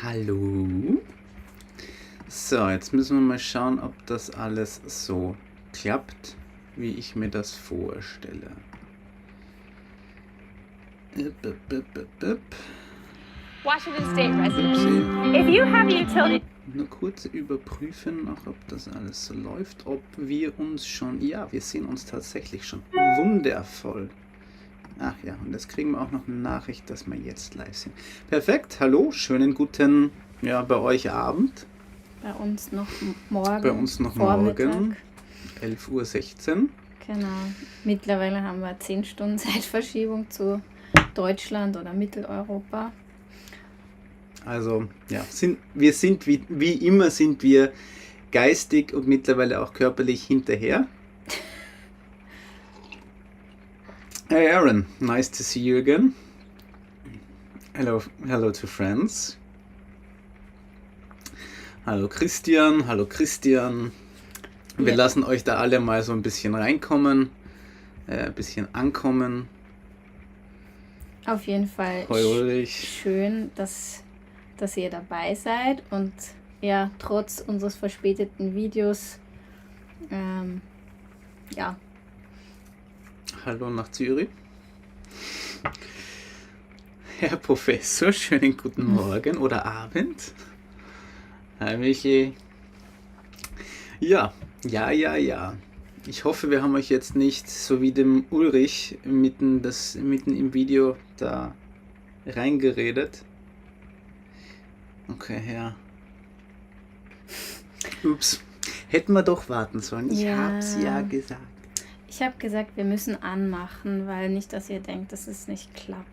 Hallo. So, jetzt müssen wir mal schauen, ob das alles so klappt, wie ich mir das vorstelle. Washington State resident. Upsi. If you have utility. Nur kurz überprüfen noch, ob das alles so läuft, ob wir uns schon... Ja, wir sehen uns tatsächlich schon wundervoll. Ach ja, und jetzt kriegen wir auch noch eine Nachricht, dass wir jetzt live sind. Perfekt, hallo, schönen guten, ja, bei euch Abend. Bei uns noch morgen. Bei uns noch Vormittag. morgen, 11:16 Uhr. Genau. Mittlerweile haben wir 10 Stunden Zeitverschiebung zu Deutschland oder Mitteleuropa. Also, ja, wir sind wie immer sind wir geistig und mittlerweile auch körperlich hinterher. Hey Aaron, nice to see you again. Hello to friends. Hallo Christian. Wir Ja. lassen euch da alle mal so ein bisschen reinkommen, ein bisschen ankommen. Auf jeden Fall Hoi Ulrich. schön, dass ihr dabei seid und ja, trotz unseres verspäteten Videos, ja, Hallo nach Zürich. Herr Professor, schönen guten Morgen oder Abend. Hi Michi. Ja. Ich hoffe, wir haben euch jetzt nicht, so wie dem Ulrich, mitten im Video da reingeredet. Okay, ja. Ups. Hätten wir doch warten sollen. Ich Ja. hab's ja gesagt. ich habe gesagt, wir müssen anmachen, weil nicht, dass ihr denkt, dass es nicht klappt.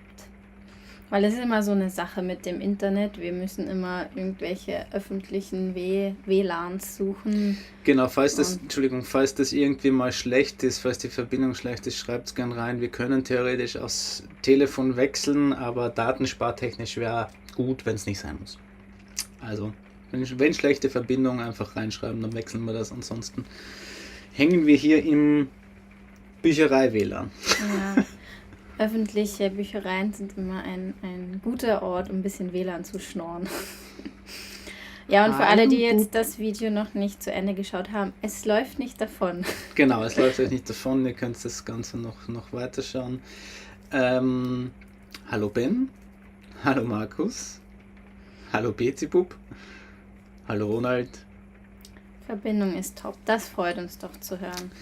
Weil es ist immer so eine Sache mit dem Internet. Wir müssen immer irgendwelche öffentlichen WLANs suchen. Genau, falls das irgendwie mal schlecht ist, falls die Verbindung schlecht ist, schreibt es gern rein. Wir können theoretisch aufs Telefon wechseln, aber datenspartechnisch wäre gut, wenn es nicht sein muss. Also, wenn schlechte Verbindung, einfach reinschreiben, dann wechseln wir das. Ansonsten hängen wir hier im Bücherei-WLAN. Ja, öffentliche Büchereien sind immer ein guter Ort, um ein bisschen WLAN zu schnorren. Ja, und für alle, die jetzt das Video noch nicht zu Ende geschaut haben, es läuft nicht davon. Genau, es läuft euch nicht davon, ihr könnt das Ganze noch weiterschauen. Hallo Ben, hallo Markus, hallo Bezibub, hallo Ronald. Verbindung ist top. Das freut uns doch zu hören.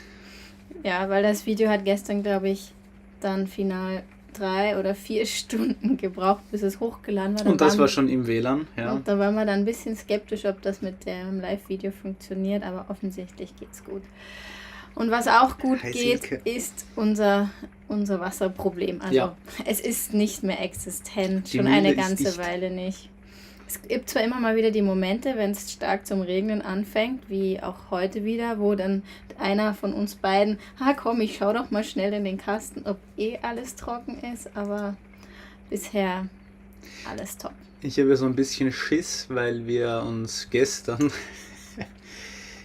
Ja, weil das Video hat gestern, glaube ich, dann final 3 oder 4 Stunden gebraucht, bis es hochgeladen war. Und das war schon im WLAN, ja. Und da waren wir dann ein bisschen skeptisch, ob das mit dem Live-Video funktioniert, aber offensichtlich geht's gut. Und was auch gut Hi, geht, Silke. ist unser Wasserproblem. Also Ja. es ist nicht mehr existent, Die schon eine Mühle ist ganze dicht. Weile nicht. Es gibt zwar immer mal wieder die Momente, wenn es stark zum Regnen anfängt, wie auch heute wieder, wo dann einer von uns beiden, komm, ich schau doch mal schnell in den Kasten, ob alles trocken ist, aber bisher alles top. Ich habe so ein bisschen Schiss, weil wir uns gestern...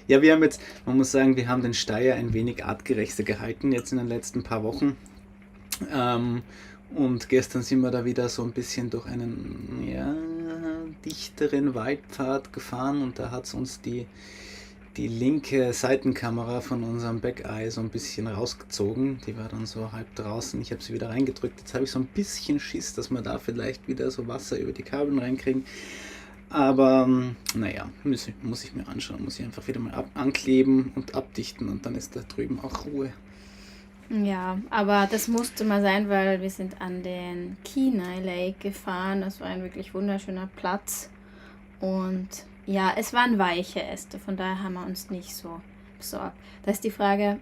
Ja, wir haben jetzt, man muss sagen, wir haben den Steier ein wenig artgerechter gehalten, jetzt in den letzten paar Wochen. Und gestern sind wir da wieder so ein bisschen durch einen dichteren Waldpfad gefahren und da hat es uns die linke Seitenkamera von unserem Backeye so ein bisschen rausgezogen. Die war dann so halb draußen. Ich habe sie wieder reingedrückt. Jetzt habe ich so ein bisschen Schiss, dass wir da vielleicht wieder so Wasser über die Kabeln reinkriegen. Aber naja, muss ich mir anschauen. Muss ich einfach wieder mal ankleben und abdichten und dann ist da drüben auch Ruhe. Ja, aber das musste mal sein, weil wir sind an den Kenai Lake gefahren. Das war ein wirklich wunderschöner Platz. Und ja, es waren weiche Äste, von daher haben wir uns nicht so besorgt. Da ist die Frage,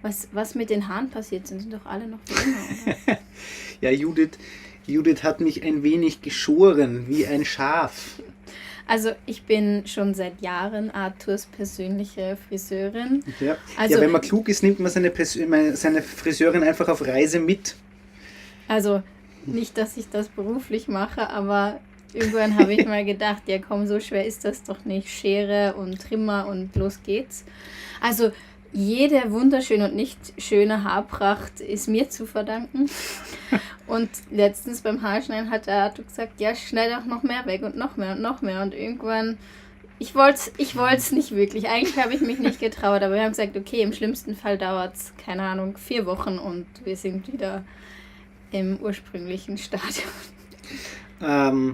was mit den Haaren passiert sind doch alle noch wie immer, oder? Ja, Judith hat mich ein wenig geschoren, wie ein Schaf. Also ich bin schon seit Jahren Arthurs persönliche Friseurin. Ja. Also, Ja, wenn man klug ist, nimmt man seine Friseurin einfach auf Reise mit. Also nicht, dass ich das beruflich mache, aber irgendwann habe ich mal gedacht, ja komm, so schwer ist das doch nicht. Schere und Trimmer und los geht's. Also jede wunderschöne und nicht schöne Haarpracht ist mir zu verdanken. Und letztens beim Haarschneiden hat der Arthur gesagt, ja, schneid auch noch mehr weg und noch mehr und noch mehr. Und irgendwann, ich wollt's nicht wirklich. Eigentlich habe ich mich nicht getraut, aber wir haben gesagt, okay, im schlimmsten Fall dauert es, keine Ahnung, 4 Wochen und wir sind wieder im ursprünglichen Stadion.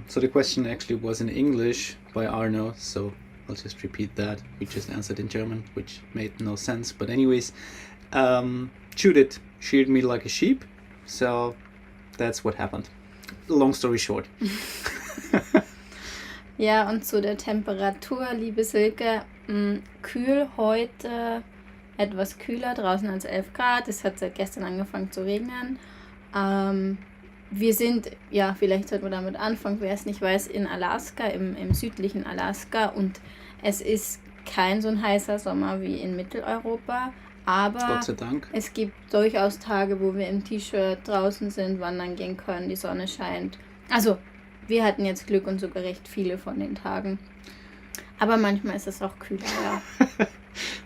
So the question actually was in English by Arno, so I'll just repeat that. We just answered in German, which made no sense. But anyways, Judith sheared me like a sheep, so that's what happened. Long story short. Ja, und zu der Temperatur, liebe Silke, kühl heute, etwas kühler, draußen als 11 Grad. Es hat seit gestern angefangen zu regnen. Wir sind, ja, vielleicht sollten wir damit anfangen, wer es nicht weiß, in Alaska, im südlichen Alaska, und es ist kein so ein heißer Sommer wie in Mitteleuropa, aber Gott sei Dank. es gibt durchaus Tage, wo wir im T-Shirt draußen sind, wandern gehen können, die Sonne scheint. Also, wir hatten jetzt Glück und sogar recht viele von den Tagen. Aber manchmal ist es auch kühler, ja.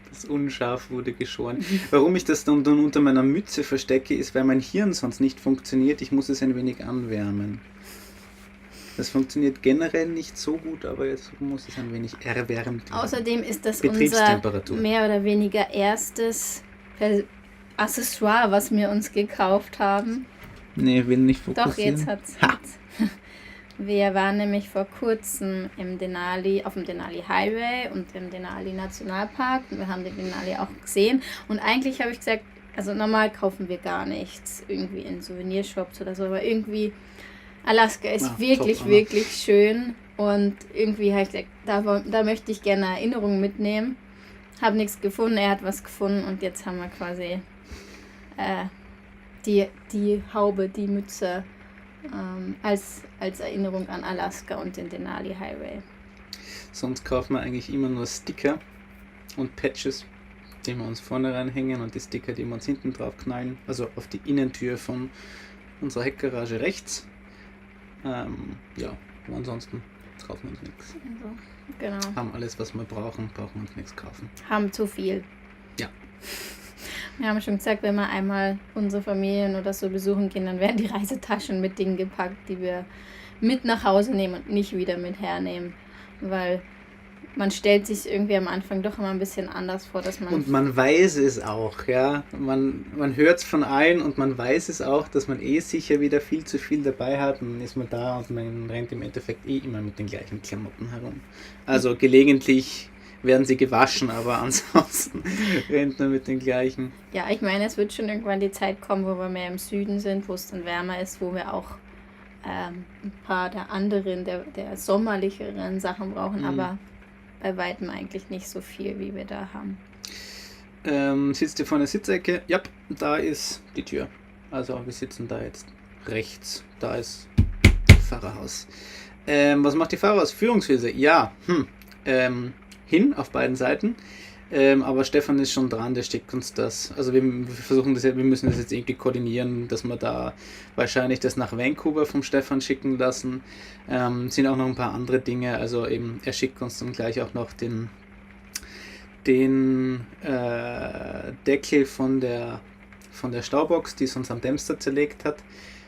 Das Unscharf wurde geschoren. Warum ich das dann unter meiner Mütze verstecke, ist, weil mein Hirn sonst nicht funktioniert. Ich muss es ein wenig anwärmen. Das funktioniert generell nicht so gut, aber jetzt muss es ein wenig erwärmt werden. Außerdem ist das unser Betriebstemperatur. mehr oder weniger erstes Accessoire, was wir uns gekauft haben. Nee, will nicht fokussieren. Doch, jetzt hat's. Wir waren nämlich vor kurzem auf dem Denali Highway und im Denali Nationalpark und wir haben den Denali auch gesehen. Und eigentlich habe ich gesagt, also normal kaufen wir gar nichts irgendwie in Souvenirshops oder so, aber irgendwie Alaska ist wirklich, top, wirklich schön und irgendwie habe ich gesagt, da möchte ich gerne Erinnerungen mitnehmen. Habe nichts gefunden, er hat was gefunden und jetzt haben wir quasi die Haube, die Mütze als Erinnerung an Alaska und den Denali Highway. Sonst kaufen wir eigentlich immer nur Sticker und Patches, die wir uns vorne reinhängen, und die Sticker, die wir uns hinten drauf knallen, also auf die Innentür von unserer Heckgarage rechts. Ja, aber ansonsten kaufen wir uns nichts. Also, genau. Haben alles, was wir brauchen uns nichts kaufen. Haben zu viel. Ja. Wir haben schon gesagt, wenn wir einmal unsere Familien oder so besuchen gehen, dann werden die Reisetaschen mit Dingen gepackt, die wir mit nach Hause nehmen und nicht wieder mit hernehmen. Weil man stellt sich irgendwie am Anfang doch immer ein bisschen anders vor, dass man... Und man weiß es auch, ja. Man hört es von allen und man weiß es auch, dass man sicher wieder viel zu viel dabei hat, und dann ist man da und man rennt im Endeffekt immer mit den gleichen Klamotten herum. Also gelegentlich werden sie gewaschen, aber ansonsten rennt man mit den gleichen. Ja, ich meine, es wird schon irgendwann die Zeit kommen, wo wir mehr im Süden sind, wo es dann wärmer ist, wo wir auch ein paar der anderen, der sommerlicheren Sachen brauchen, aber bei weitem eigentlich nicht so viel, wie wir da haben. Sitzt ihr vor einer Sitzecke? Ja, da ist die Tür. Also wir sitzen da jetzt rechts. Da ist das Fahrerhaus. Was macht die Fahrerhausführungshilfe? Ja, hin auf beiden Seiten. Aber Stefan ist schon dran, der schickt uns das. Also wir versuchen das, wir müssen das jetzt irgendwie koordinieren, dass wir da wahrscheinlich das nach Vancouver vom Stefan schicken lassen. Sind auch noch ein paar andere Dinge. Also eben, er schickt uns dann gleich auch noch den Deckel von der Staubox, die es uns am Dempster zerlegt hat.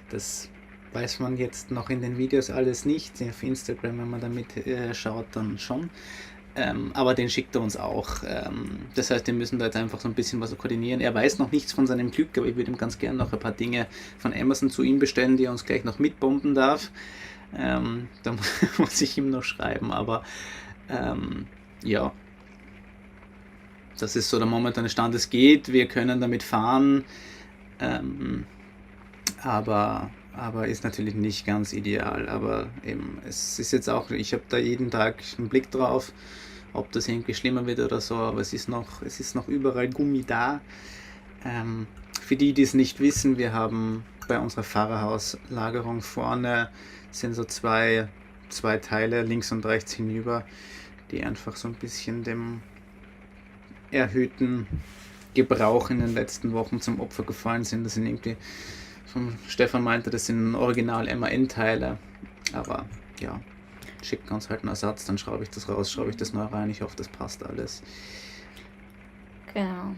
Das weiß man jetzt noch in den Videos alles nicht. Auf Instagram, wenn man damit schaut, dann schon. Aber den schickt er uns auch. Das heißt, wir müssen da jetzt einfach so ein bisschen was koordinieren. Er weiß noch nichts von seinem Glück, aber ich würde ihm ganz gerne noch ein paar Dinge von Amazon zu ihm bestellen, die er uns gleich noch mitbomben darf. Da muss ich ihm noch schreiben, aber ja. Das ist so der momentane Stand. Es geht, wir können damit fahren, aber ist natürlich nicht ganz ideal. Aber eben, es ist jetzt auch, ich habe da jeden Tag einen Blick drauf, ob das irgendwie schlimmer wird oder so, aber es ist noch überall Gummi da. Für die es nicht wissen, wir haben bei unserer Fahrerhauslagerung vorne sind so zwei Teile links und rechts hinüber, die einfach so ein bisschen dem erhöhten Gebrauch in den letzten Wochen zum Opfer gefallen sind. Das sind irgendwie, Stefan meinte, das sind original MAN-Teile, aber ja, schicken uns halt einen Ersatz, dann schraube ich das raus, schraube ich das neu rein, ich hoffe, das passt alles. Genau.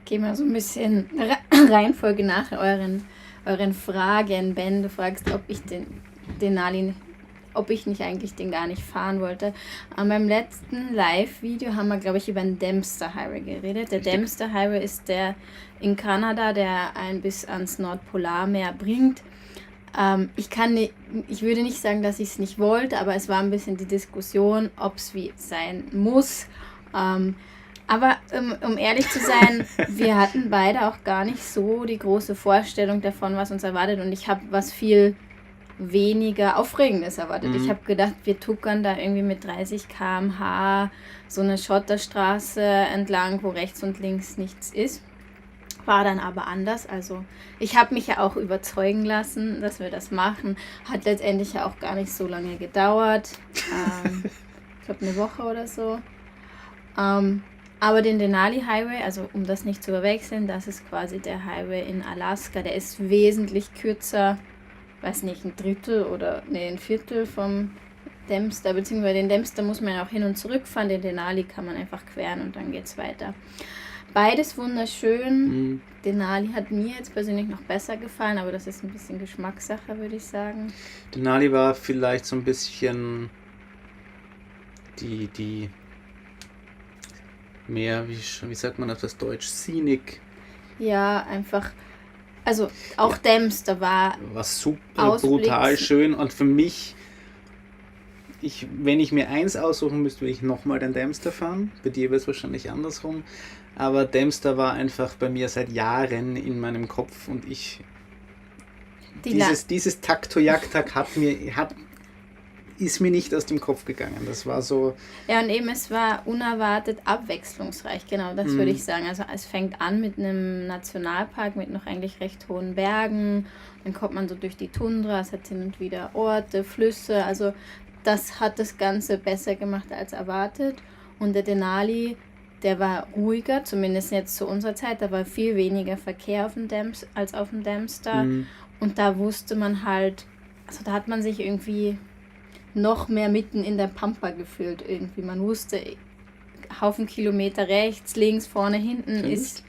gehen wir so ein bisschen Reihenfolge nach euren Fragen. Ben, du fragst, ob ich den Denali, ob ich nicht eigentlich den gar nicht fahren wollte. Beim letzten Live-Video haben wir, glaube ich, über den Dempster Highway geredet. Der Dempster Highway ist der in Kanada, der einen bis ans Nordpolarmeer bringt. Ich würde nicht sagen, dass ich es nicht wollte, aber es war ein bisschen die Diskussion, ob es wie sein muss. Aber um ehrlich zu sein, wir hatten beide auch gar nicht so die große Vorstellung davon, was uns erwartet. Und ich habe was viel weniger Aufregendes erwartet. Ich habe gedacht, wir tuckern da irgendwie mit 30 km/h so eine Schotterstraße entlang, wo rechts und links nichts ist. War dann aber anders. Also ich habe mich ja auch überzeugen lassen, dass wir das machen. Hat letztendlich ja auch gar nicht so lange gedauert. Ich glaube 1 Woche oder so. Aber den Denali Highway, also um das nicht zu verwechseln, das ist quasi der Highway in Alaska. Der ist wesentlich kürzer, weiß nicht, 1/3 oder ein Viertel vom Dempster, beziehungsweise den Dempster muss man ja auch hin und zurück fahren, den Denali kann man einfach queren und dann geht's weiter. Beides wunderschön. Denali hat mir jetzt persönlich noch besser gefallen, aber das ist ein bisschen Geschmackssache, würde ich sagen. Denali war vielleicht so ein bisschen die mehr, wie sagt man auf das Deutsch, scenic. Ja, einfach, also auch Dempster war super brutal schön und für mich, wenn ich mir eins aussuchen müsste, würde ich nochmal den Dempster fahren. Bei dir wäre es wahrscheinlich andersrum. Aber Dempster war einfach bei mir seit Jahren in meinem Kopf und dieses Tak-Toyak-Tak ist mir nicht aus dem Kopf gegangen. Das war so... Ja, und eben, es war unerwartet abwechslungsreich, genau, das würde ich sagen. Also es fängt an mit einem Nationalpark mit noch eigentlich recht hohen Bergen. Dann kommt man so durch die Tundra, es hat hin und wieder Orte, Flüsse. Also das hat das Ganze besser gemacht als erwartet. Und der Denali, der war ruhiger, zumindest jetzt zu unserer Zeit. Da war viel weniger Verkehr auf dem als auf dem Dempster. Und da wusste man halt, also da hat man sich irgendwie noch mehr mitten in der Pampa gefühlt irgendwie. Man wusste, Haufen Kilometer rechts, links, vorne, hinten ist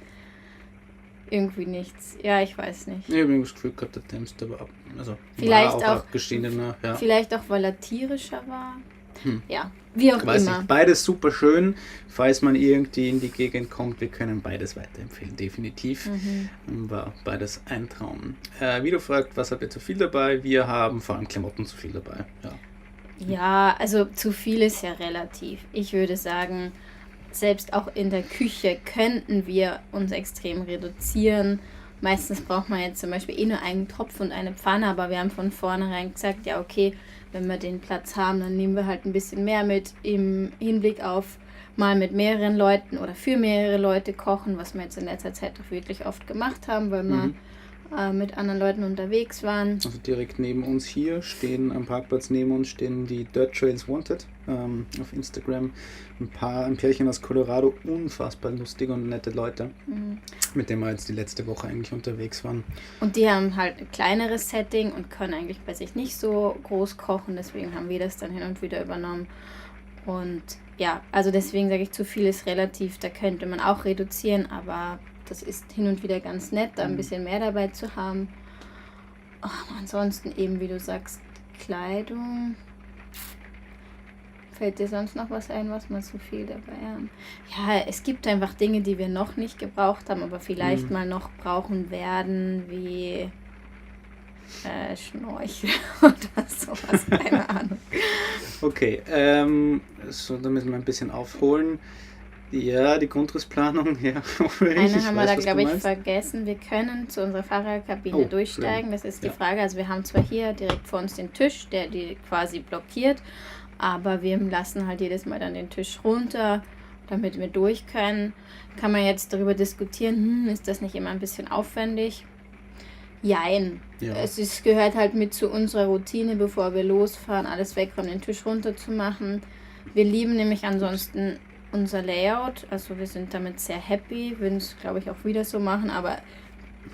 irgendwie nichts. Ja, ich weiß nicht. Ich habe das Gefühl gehabt, der Dempster war, vielleicht war auch abgeschiedener. Ja. Vielleicht auch, weil er tierischer war. Ja, wie auch weiß immer. Nicht. Beides super schön. Falls man irgendwie in die Gegend kommt, wir können beides weiterempfehlen, definitiv. War beides ein Traum. Wie du fragst, was habt ihr zu viel dabei? Wir haben vor allem Klamotten zu viel dabei. Ja, also zu viel ist ja relativ. Ich würde sagen, selbst auch in der Küche könnten wir uns extrem reduzieren. Meistens braucht man jetzt zum Beispiel nur einen Topf und eine Pfanne, aber wir haben von vornherein gesagt, ja okay, wenn wir den Platz haben, dann nehmen wir halt ein bisschen mehr mit im Hinblick auf mal mit mehreren Leuten oder für mehrere Leute kochen, was wir jetzt in letzter Zeit auch wirklich oft gemacht haben, weil wir mit anderen Leuten unterwegs waren. Also direkt neben uns hier am Parkplatz neben uns stehen die Dirt Trails Wanted auf Instagram. Ein Pärchen aus Colorado, unfassbar lustige und nette Leute, mit denen wir jetzt die letzte Woche eigentlich unterwegs waren. Und die haben halt ein kleineres Setting und können eigentlich bei sich nicht so groß kochen, deswegen haben wir das dann hin und wieder übernommen. Und ja, also deswegen sage ich, zu viel ist relativ, da könnte man auch reduzieren, aber das ist hin und wieder ganz nett, da ein bisschen mehr dabei zu haben. Ansonsten eben, wie du sagst, Kleidung. Fällt dir sonst noch was ein, was wir zu viel dabei haben? Ja, es gibt einfach Dinge, die wir noch nicht gebraucht haben, aber vielleicht mal noch brauchen werden, wie Schnorchel oder sowas, keine Ahnung. Okay, so, da müssen wir ein bisschen aufholen. Ja, die Grundrissplanung, ja. Eine haben wir da, glaube ich, vergessen. Wir können zu unserer Fahrerkabine durchsteigen. Das ist die Frage. Also wir haben zwar hier direkt vor uns den Tisch, der die quasi blockiert, aber wir lassen halt jedes Mal dann den Tisch runter, damit wir durch können. Kann man jetzt darüber diskutieren, ist das nicht immer ein bisschen aufwendig? Jein. Ja. Es gehört halt mit zu unserer Routine, bevor wir losfahren, alles wegräumen, den Tisch runter zu machen. Wir lieben nämlich ansonsten unser Layout, also wir sind damit sehr happy, würden es, glaube ich, auch wieder so machen, aber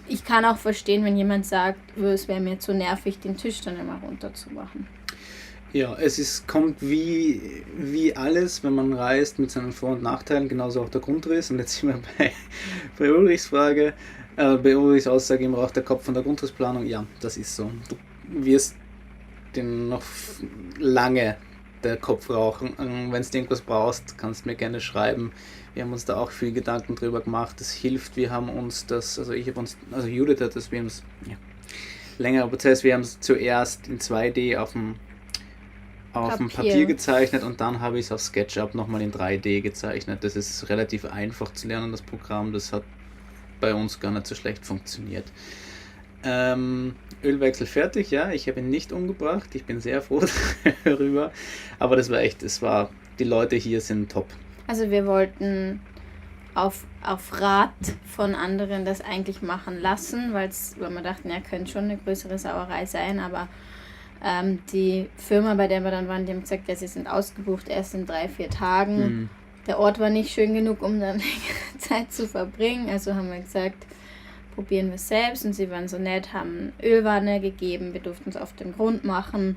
ich kann auch verstehen, wenn jemand sagt, es wäre mir zu nervig, den Tisch dann immer runter zu machen. Ja, kommt wie alles, wenn man reist, mit seinen Vor- und Nachteilen, genauso auch der Grundriss. Und jetzt sind wir bei Ulrichs Frage, bei Ulrichs Aussage, ihm raucht der Kopf von der Grundrissplanung. Ja, das ist so. Du wirst den noch lange der Kopf rauchen. Wenn du irgendwas brauchst, kannst du mir gerne schreiben. Wir haben uns da auch viel Gedanken drüber gemacht. Das hilft. Wir haben uns das, also Judith hat das, wir haben es längere Prozess, wir haben es zuerst in 2D auf dem Papier gezeichnet und dann habe ich es auf SketchUp nochmal in 3D gezeichnet. Das ist relativ einfach zu lernen, das Programm. Das hat bei uns gar nicht so schlecht funktioniert. Ölwechsel fertig, ja. Ich habe ihn nicht umgebracht. Ich bin sehr froh darüber. Aber die Leute hier sind top. Also wir wollten auf Rat von anderen das eigentlich machen lassen, weil wir dachten, ja, könnte schon eine größere Sauerei sein, aber die Firma, bei der wir dann waren, die haben gesagt, ja, sie sind ausgebucht erst in 3-4 Tagen. Der Ort war nicht schön genug, um dann längere Zeit zu verbringen, also haben wir gesagt, probieren wir es selbst, und sie waren so nett, haben Ölwanne gegeben, wir durften es auf dem Grund machen,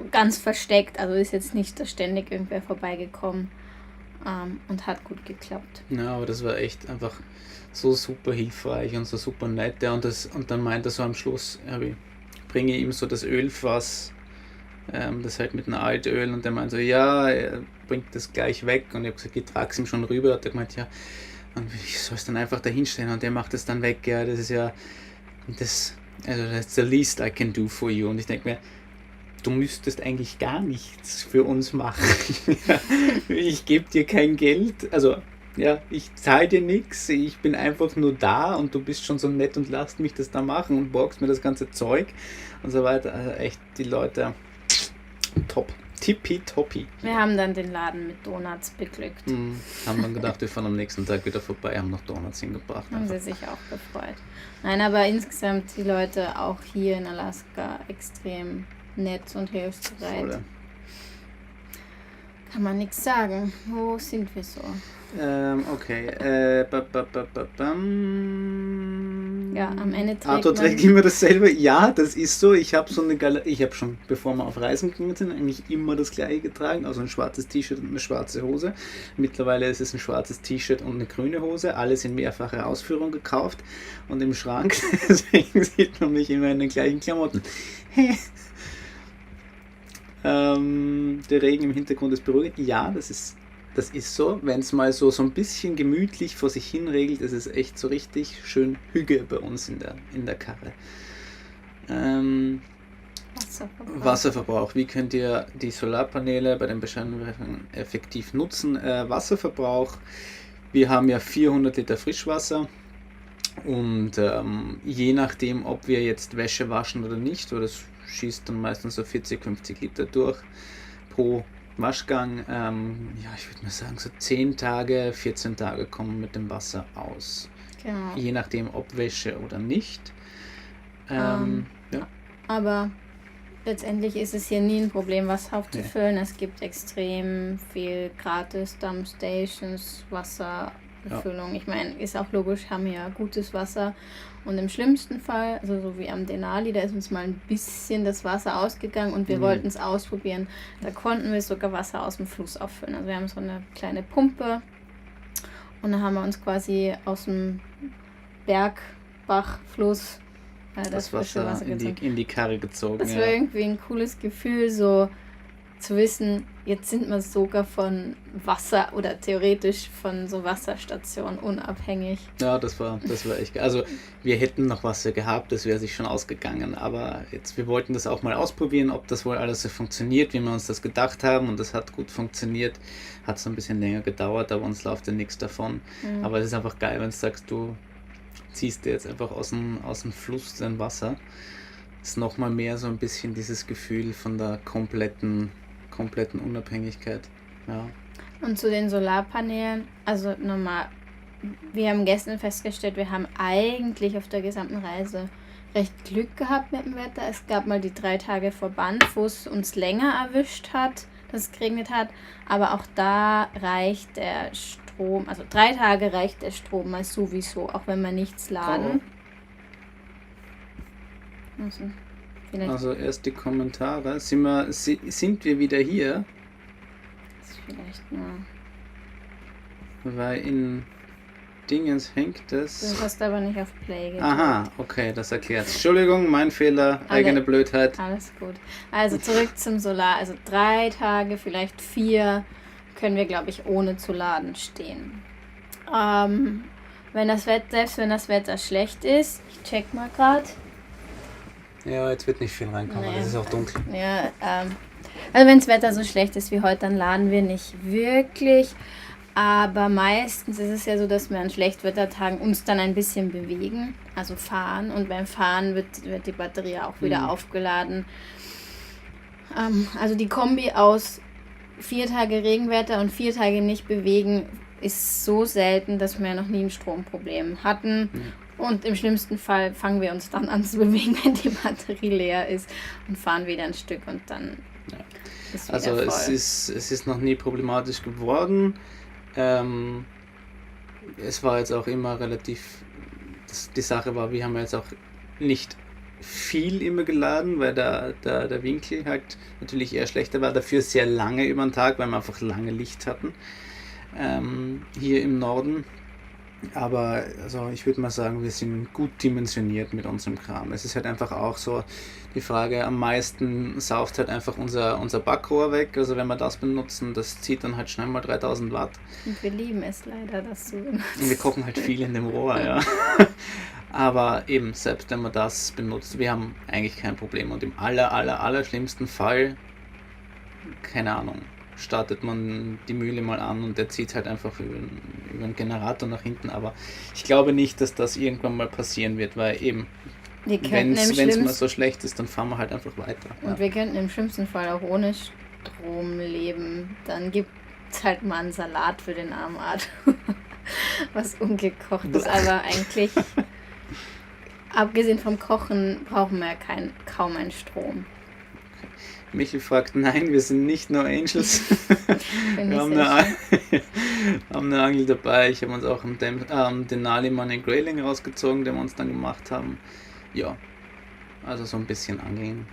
ganz versteckt, also ist jetzt nicht da ständig irgendwer vorbeigekommen, und hat gut geklappt. Ja, aber das war echt einfach so super hilfreich und so super nett, ja, und dann meinte er so am Schluss, bringe ihm so das Ölfass, das halt mit einem Altöl, und der meinte so, ja, er bringt das gleich weg, und ich habe gesagt, ich trage es ihm schon rüber, hat er gemeint, ja, und ich soll es dann einfach da hinstellen und der macht es dann weg, ja, das ist ja, that's the least I can do for you, und ich denke mir, du müsstest eigentlich gar nichts für uns machen, ich gebe dir kein Geld, also, ja, ich zahle dir nichts, ich bin einfach nur da und du bist schon so nett und lässt mich das da machen und borgst mir das ganze Zeug und so weiter. Also echt, die Leute, top, tippitoppi. Wir haben dann den Laden mit Donuts beglückt. Haben dann gedacht, wir fahren am nächsten Tag wieder vorbei, haben noch Donuts hingebracht. Haben sie sich auch gefreut. Nein, aber insgesamt die Leute auch hier in Alaska extrem nett und hilfsbereit. Voll. Kann man nichts sagen. Wo sind wir so? Okay. Ja, am Ende trägt Arthur trägt immer dasselbe. Ja, das ist so. Ich habe schon, bevor wir auf Reisen gegangen sind, eigentlich immer das gleiche getragen. Also ein schwarzes T-Shirt und eine schwarze Hose. Mittlerweile ist es ein schwarzes T-Shirt und eine grüne Hose. Alles in mehrfacher Ausführung gekauft und im Schrank. Deswegen sieht man mich immer in den gleichen Klamotten. Der Regen im Hintergrund ist beruhigend. Ja, das ist so. Wenn es mal so ein bisschen gemütlich vor sich hin regelt, ist es echt so richtig schön Hüge bei uns in der Karre. Wasserverbrauch. Wie könnt ihr die Solarpaneele bei den Bescheinigungen effektiv nutzen? Wasserverbrauch. Wir haben ja 400 Liter Frischwasser. Und je nachdem, ob wir jetzt Wäsche waschen oder nicht, oder das schießt dann meistens so 40-50 Liter durch pro Waschgang, ich würde mal sagen, so 10 Tage, 14 Tage kommen mit dem Wasser aus. Genau. Je nachdem, ob Wäsche oder nicht. Ja. Aber letztendlich ist es hier nie ein Problem, Wasser aufzufüllen. Nee. Es gibt extrem viel gratis Dumpstations, Wasserbefüllung. Ja. Ich meine, ist auch logisch, haben wir ja gutes Wasser. Und im schlimmsten Fall, also so wie am Denali, da ist uns mal ein bisschen das Wasser ausgegangen und wir wollten es ausprobieren. Da konnten wir sogar Wasser aus dem Fluss auffüllen. Also wir haben so eine kleine Pumpe und dann haben wir uns quasi aus dem Bergbachfluss das Wasser in die Karre gezogen. Das war irgendwie ein cooles Gefühl, so zu wissen, jetzt sind wir sogar von Wasser oder theoretisch von so Wasserstationen unabhängig. Ja, das war echt geil. Also wir hätten noch Wasser gehabt, das wäre sich schon ausgegangen, aber wir wollten das auch mal ausprobieren, ob das wohl alles so funktioniert, wie wir uns das gedacht haben, und das hat gut funktioniert. Hat so ein bisschen länger gedauert, aber uns läuft ja nichts davon. Aber es ist einfach geil, wenn du sagst, du ziehst dir jetzt einfach aus dem Fluss dein Wasser. Ist nochmal mehr so ein bisschen dieses Gefühl von der kompletten Unabhängigkeit. Ja. Und zu den Solarpanelen, also normal, wir haben gestern festgestellt, wir haben eigentlich auf der gesamten Reise recht Glück gehabt mit dem Wetter. Es gab mal die 3 Tage vor Band, wo es uns länger erwischt hat, dass es geregnet hat, aber auch da reicht der Strom, also 3 Tage reicht der Strom mal sowieso, auch wenn wir nichts laden. Also, Vielleicht Also erst die Kommentare. Sind wir wieder hier? ist vielleicht nur. Weil in Dingens hängt Du es. hast aber nicht auf Play gedrückt. Aha, okay, das erklärt's. Entschuldigung, mein Fehler, eigene Blödheit. Alles gut. Also zurück zum Solar. Also 3 Tage, vielleicht 4, können wir, glaube ich, ohne zu laden stehen. Selbst wenn das Wetter schlecht ist, ich check mal gerade. Ja, jetzt wird nicht viel reinkommen, Nee. es ist auch dunkel. Ja, also wenn das Wetter so schlecht ist wie heute, dann laden wir nicht wirklich. Aber meistens ist es ja so, dass wir an Schlechtwettertagen uns dann ein bisschen bewegen, also fahren. Und beim Fahren wird die Batterie auch wieder aufgeladen. Also die Kombi aus 4 Tage Regenwetter und 4 Tage nicht bewegen ist so selten, dass wir noch nie ein Stromproblem hatten. Und im schlimmsten Fall fangen wir uns dann an zu bewegen, wenn die Batterie leer ist und fahren wieder ein Stück und dann ist wieder Also voll. es ist noch nie problematisch geworden. Es war jetzt auch immer relativ, die Sache war, wir haben jetzt auch nicht viel immer geladen, weil der Winkel halt natürlich eher schlechter war, dafür sehr lange über den Tag, weil wir einfach lange Licht hatten, hier im Norden. Aber also ich würde mal sagen, wir sind gut dimensioniert mit unserem Kram. Es ist halt einfach auch so die Frage, am meisten sauft halt einfach unser Backrohr weg. Also wenn wir das benutzen, das zieht dann halt schnell mal 3000 Watt. Und wir lieben es leider, das zu benutzen. Und wir kochen halt viel in dem Rohr, ja. Aber eben, selbst wenn man das benutzt, wir haben eigentlich kein Problem. Und im aller schlimmsten Fall, keine Ahnung, startet man die Mühle mal an und der zieht halt einfach über den Generator nach hinten. Aber ich glaube nicht, dass das irgendwann mal passieren wird, weil eben, wenn es mal so schlecht ist, dann fahren wir halt einfach weiter. Und wir könnten im schlimmsten Fall auch ohne Strom leben. Dann gibt es halt mal einen Salat für den armen Arthur. Was ungekocht ist, aber eigentlich, abgesehen vom Kochen, brauchen wir ja kaum einen Strom. Michel fragt, nein, wir sind nicht No Angels. Finde Wir ich haben sehr schön. eine Angel dabei. Ich habe uns auch den Denali Money Grayling rausgezogen, den wir uns dann gemacht haben. Ja, also so ein bisschen angeln.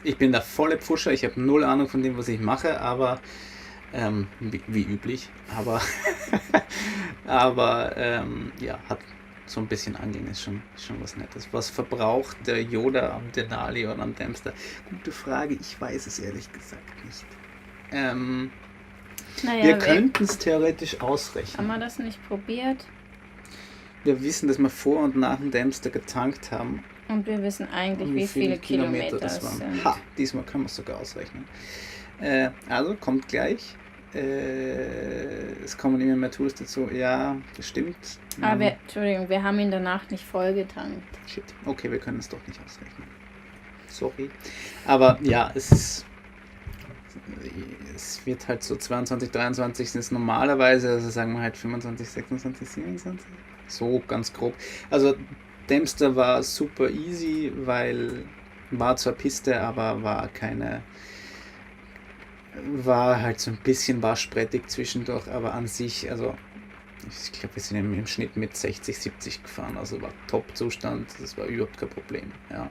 Ich bin der volle Pfuscher, ich habe null Ahnung von dem, was ich mache, aber wie üblich. Aber ja, hat so ein bisschen Angeln ist schon was Nettes. Was verbraucht der Yoda am Denali oder am Dempster? Gute Frage, ich weiß es ehrlich gesagt nicht. Wir könnten es theoretisch Haben ausrechnen. wir das nicht probiert? Wir wissen, dass wir vor und nach dem Dempster getankt haben. Und wir wissen eigentlich, Und wie viele Kilometer das es waren. sind. Ha, diesmal können wir es sogar ausrechnen. Also, kommt gleich. Es kommen immer mehr Tools dazu. Ja, das stimmt. Aber Entschuldigung, wir haben ihn danach nicht vollgetankt. Shit. Okay, wir können es doch nicht ausrechnen. Sorry. Aber ja, es wird halt so 22, 23 sind es normalerweise, also sagen wir halt 25, 26, 27. So ganz grob. Also Dempster war super easy, weil war zwar Piste, aber war halt so ein bisschen waschbrettig zwischendurch, aber an sich, also ich glaube, wir sind im Schnitt mit 60, 70 gefahren, also war Top-Zustand, das war überhaupt kein Problem. Ja.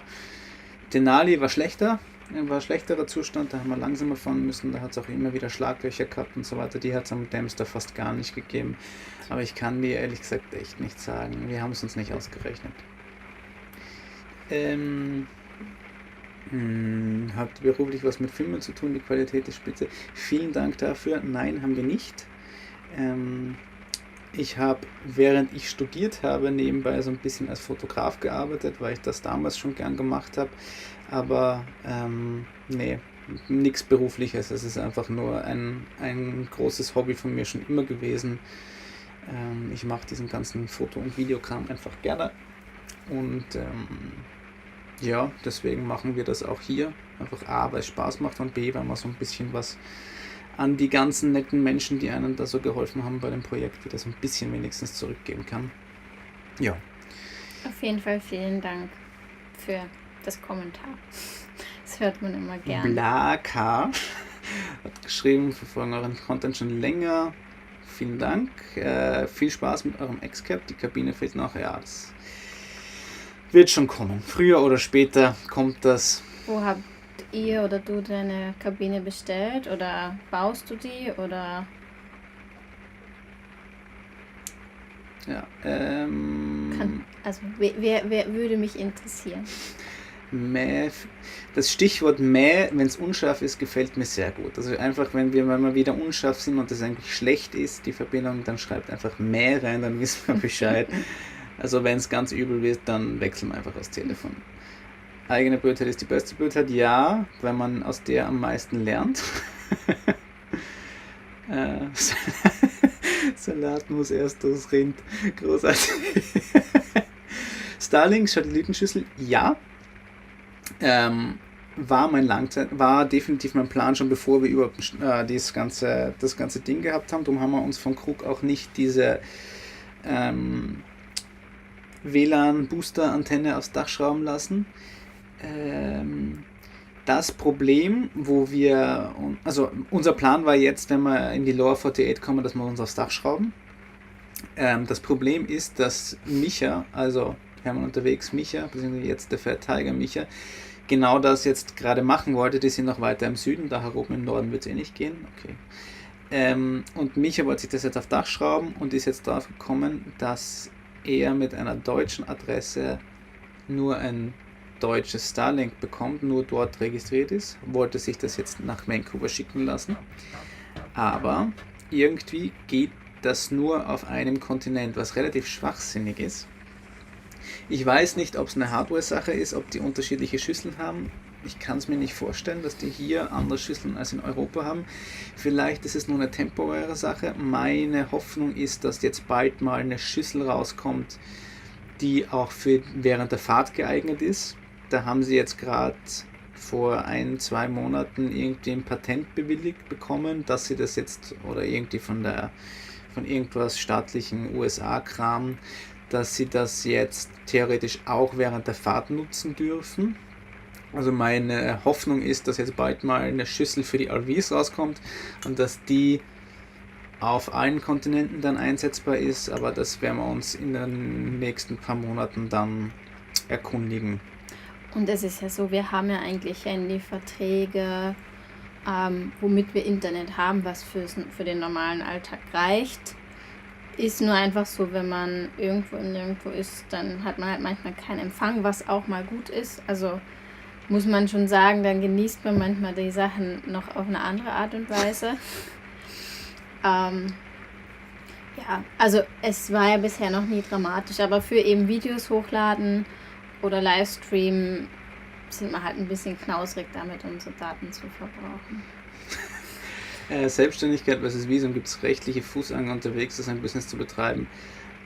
Denali war schlechter, war schlechterer Zustand, da haben wir langsamer fahren müssen, da hat es auch immer wieder Schlaglöcher gehabt und so weiter, die hat es am Dempster fast gar nicht gegeben, aber ich kann dir ehrlich gesagt echt nicht sagen, wir haben es uns nicht ausgerechnet. Habt beruflich was mit Filmen zu tun, die Qualität ist spitze. Vielen Dank dafür. Nein, haben wir nicht. Ich habe, während ich studiert habe, nebenbei so ein bisschen als Fotograf gearbeitet, weil ich das damals schon gern gemacht habe. Aber nee, nichts Berufliches. Es ist einfach nur ein großes Hobby von mir schon immer gewesen. Ich mache diesen ganzen Foto- und Videokram einfach gerne. Und ja, deswegen machen wir das auch hier. Einfach A, weil es Spaß macht und B, weil man so ein bisschen was an die ganzen netten Menschen, die einem da so geholfen haben bei dem Projekt, wieder so ein bisschen wenigstens zurückgeben kann. Ja. Auf jeden Fall vielen Dank für das Kommentar. Das hört man immer gerne. Blaka hat geschrieben, wir verfolgen euren Content schon länger. Vielen Dank. Viel Spaß mit eurem X-Cap. Die Kabine fehlt noch. Ja, das wird schon kommen. Früher oder später kommt das. Wo habt ihr oder du deine Kabine bestellt oder baust du die oder? Ja, Also wer würde mich interessieren? Mäh, das Stichwort Mäh, wenn es unscharf ist, gefällt mir sehr gut. Also einfach, wenn wir wieder unscharf sind und das eigentlich schlecht ist, die Verbindung, dann schreibt einfach Mäh rein, dann wissen wir Bescheid. Also wenn es ganz übel wird, dann wechseln wir einfach das Telefon. Eigene Blödheit ist die beste Blödheit, ja, weil man aus der am meisten lernt. Salat muss erst durchs Rind. Großartig. Starlink, Satellitenschüssel, ja. War definitiv mein Plan schon bevor wir überhaupt das ganze Ding gehabt haben. Darum haben wir uns von Krug auch nicht diese WLAN-Booster-Antenne aufs Dach schrauben lassen. Das Problem, also unser Plan war jetzt, wenn wir in die Lower 48 kommen, dass wir uns aufs Dach schrauben. Das Problem ist, dass Micha, also Hermann unterwegs Micha, beziehungsweise jetzt der Fat Tiger Micha, genau das jetzt gerade machen wollte. Die sind noch weiter im Süden, daher oben im Norden wird es eh nicht gehen. Okay. Und Micha wollte sich das jetzt auf Dach schrauben und ist jetzt darauf gekommen, dass er mit einer deutschen Adresse nur ein deutsches Starlink bekommt, nur dort registriert ist, wollte sich das jetzt nach Vancouver schicken lassen, aber irgendwie geht das nur auf einem Kontinent, was relativ schwachsinnig ist. Ich weiß nicht, ob es eine Hardware-Sache ist, ob die unterschiedliche Schüsseln haben. Ich kann es mir nicht vorstellen, dass die hier andere Schüsseln als in Europa haben. Vielleicht ist es nur eine temporäre Sache. Meine Hoffnung ist, dass jetzt bald mal eine Schüssel rauskommt, die auch für während der Fahrt geeignet ist. Da haben sie jetzt gerade vor 1-2 Monaten irgendwie ein Patent bewilligt bekommen, dass sie das jetzt, oder irgendwie von irgendwas staatlichen USA-Kram, dass sie das jetzt theoretisch auch während der Fahrt nutzen dürfen. Also meine Hoffnung ist, dass jetzt bald mal eine Schüssel für die RVs rauskommt und dass die auf allen Kontinenten dann einsetzbar ist, aber das werden wir uns in den nächsten paar Monaten dann erkundigen. Und es ist ja so, wir haben ja eigentlich Handyverträge, womit wir Internet haben, was für den normalen Alltag reicht. Ist nur einfach so, wenn man irgendwo und nirgendwo ist, dann hat man halt manchmal keinen Empfang, was auch mal gut ist. Also muss man schon sagen, dann genießt man manchmal die Sachen noch auf eine andere Art und Weise. Ja, also es war ja bisher noch nie dramatisch, aber für eben Videos hochladen oder Livestream sind wir halt ein bisschen knausrig damit, unsere Daten zu verbrauchen. Selbstständigkeit versus Visum, gibt es rechtliche Fußangeln unterwegs, das ein Business zu betreiben.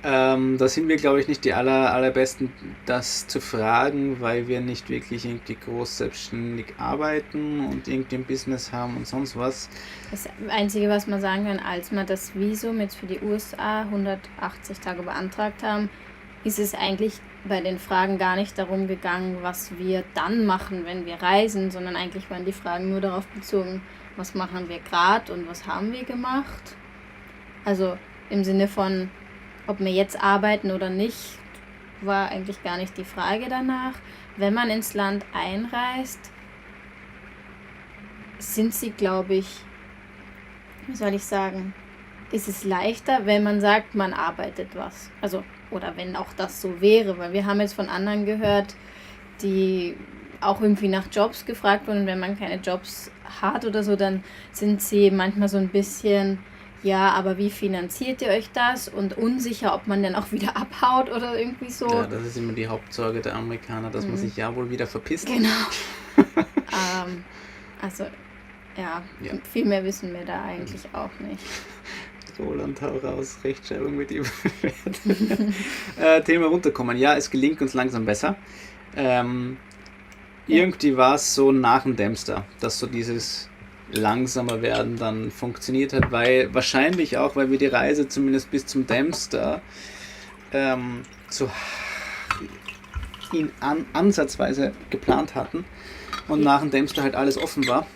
Da sind wir, glaube ich, nicht die allerbesten, das zu fragen, weil wir nicht wirklich irgendwie groß selbstständig arbeiten und irgendwie ein Business haben und sonst was. Das Einzige, was man sagen kann, als wir das Visum jetzt für die USA 180 Tage beantragt haben, ist es eigentlich bei den Fragen gar nicht darum gegangen, was wir dann machen, wenn wir reisen, sondern eigentlich waren die Fragen nur darauf bezogen, was machen wir gerade und was haben wir gemacht. Also im Sinne von, ob wir jetzt arbeiten oder nicht, war eigentlich gar nicht die Frage danach. Wenn man ins Land einreist, sind sie, glaube ich, wie soll ich sagen, ist es leichter, wenn man sagt, man arbeitet was. Also, oder wenn auch das so wäre, weil wir haben jetzt von anderen gehört, die auch irgendwie nach Jobs gefragt wurden. Und wenn man keine Jobs hat oder so, dann sind sie manchmal so ein bisschen, ja, aber wie finanziert ihr euch das? Und unsicher, ob man dann auch wieder abhaut oder irgendwie so. Ja, das ist immer die Hauptsorge der Amerikaner, dass man sich ja wohl wieder verpisst. Genau. Also, ja, viel mehr wissen wir da eigentlich auch nicht. Roland, hau raus, Rechtschreibung mit ihm. Thema runterkommen. Ja, es gelingt uns langsam besser. Irgendwie war es so nach dem Dempster, dass so dieses langsamer werden dann funktioniert hat, weil wahrscheinlich auch, weil wir die Reise zumindest bis zum Dempster so ansatzweise geplant hatten und nach dem Dempster halt alles offen war.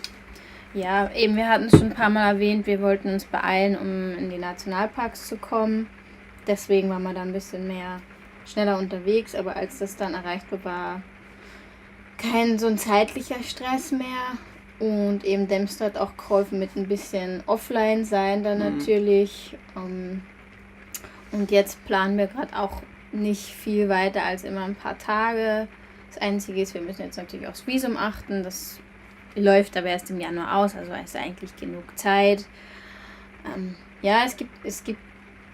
Ja, eben, wir hatten es schon ein paar Mal erwähnt, wir wollten uns beeilen, um in die Nationalparks zu kommen. Deswegen waren wir da ein bisschen schneller unterwegs, aber als das dann erreicht war, kein so ein zeitlicher Stress mehr. Und eben Dempster hat auch geholfen mit ein bisschen Offline sein dann natürlich. Und jetzt planen wir gerade auch nicht viel weiter als immer ein paar Tage. Das Einzige ist, wir müssen jetzt natürlich aufs Visum achten. Das läuft aber erst im Januar aus, also ist eigentlich genug Zeit. Ja, es gibt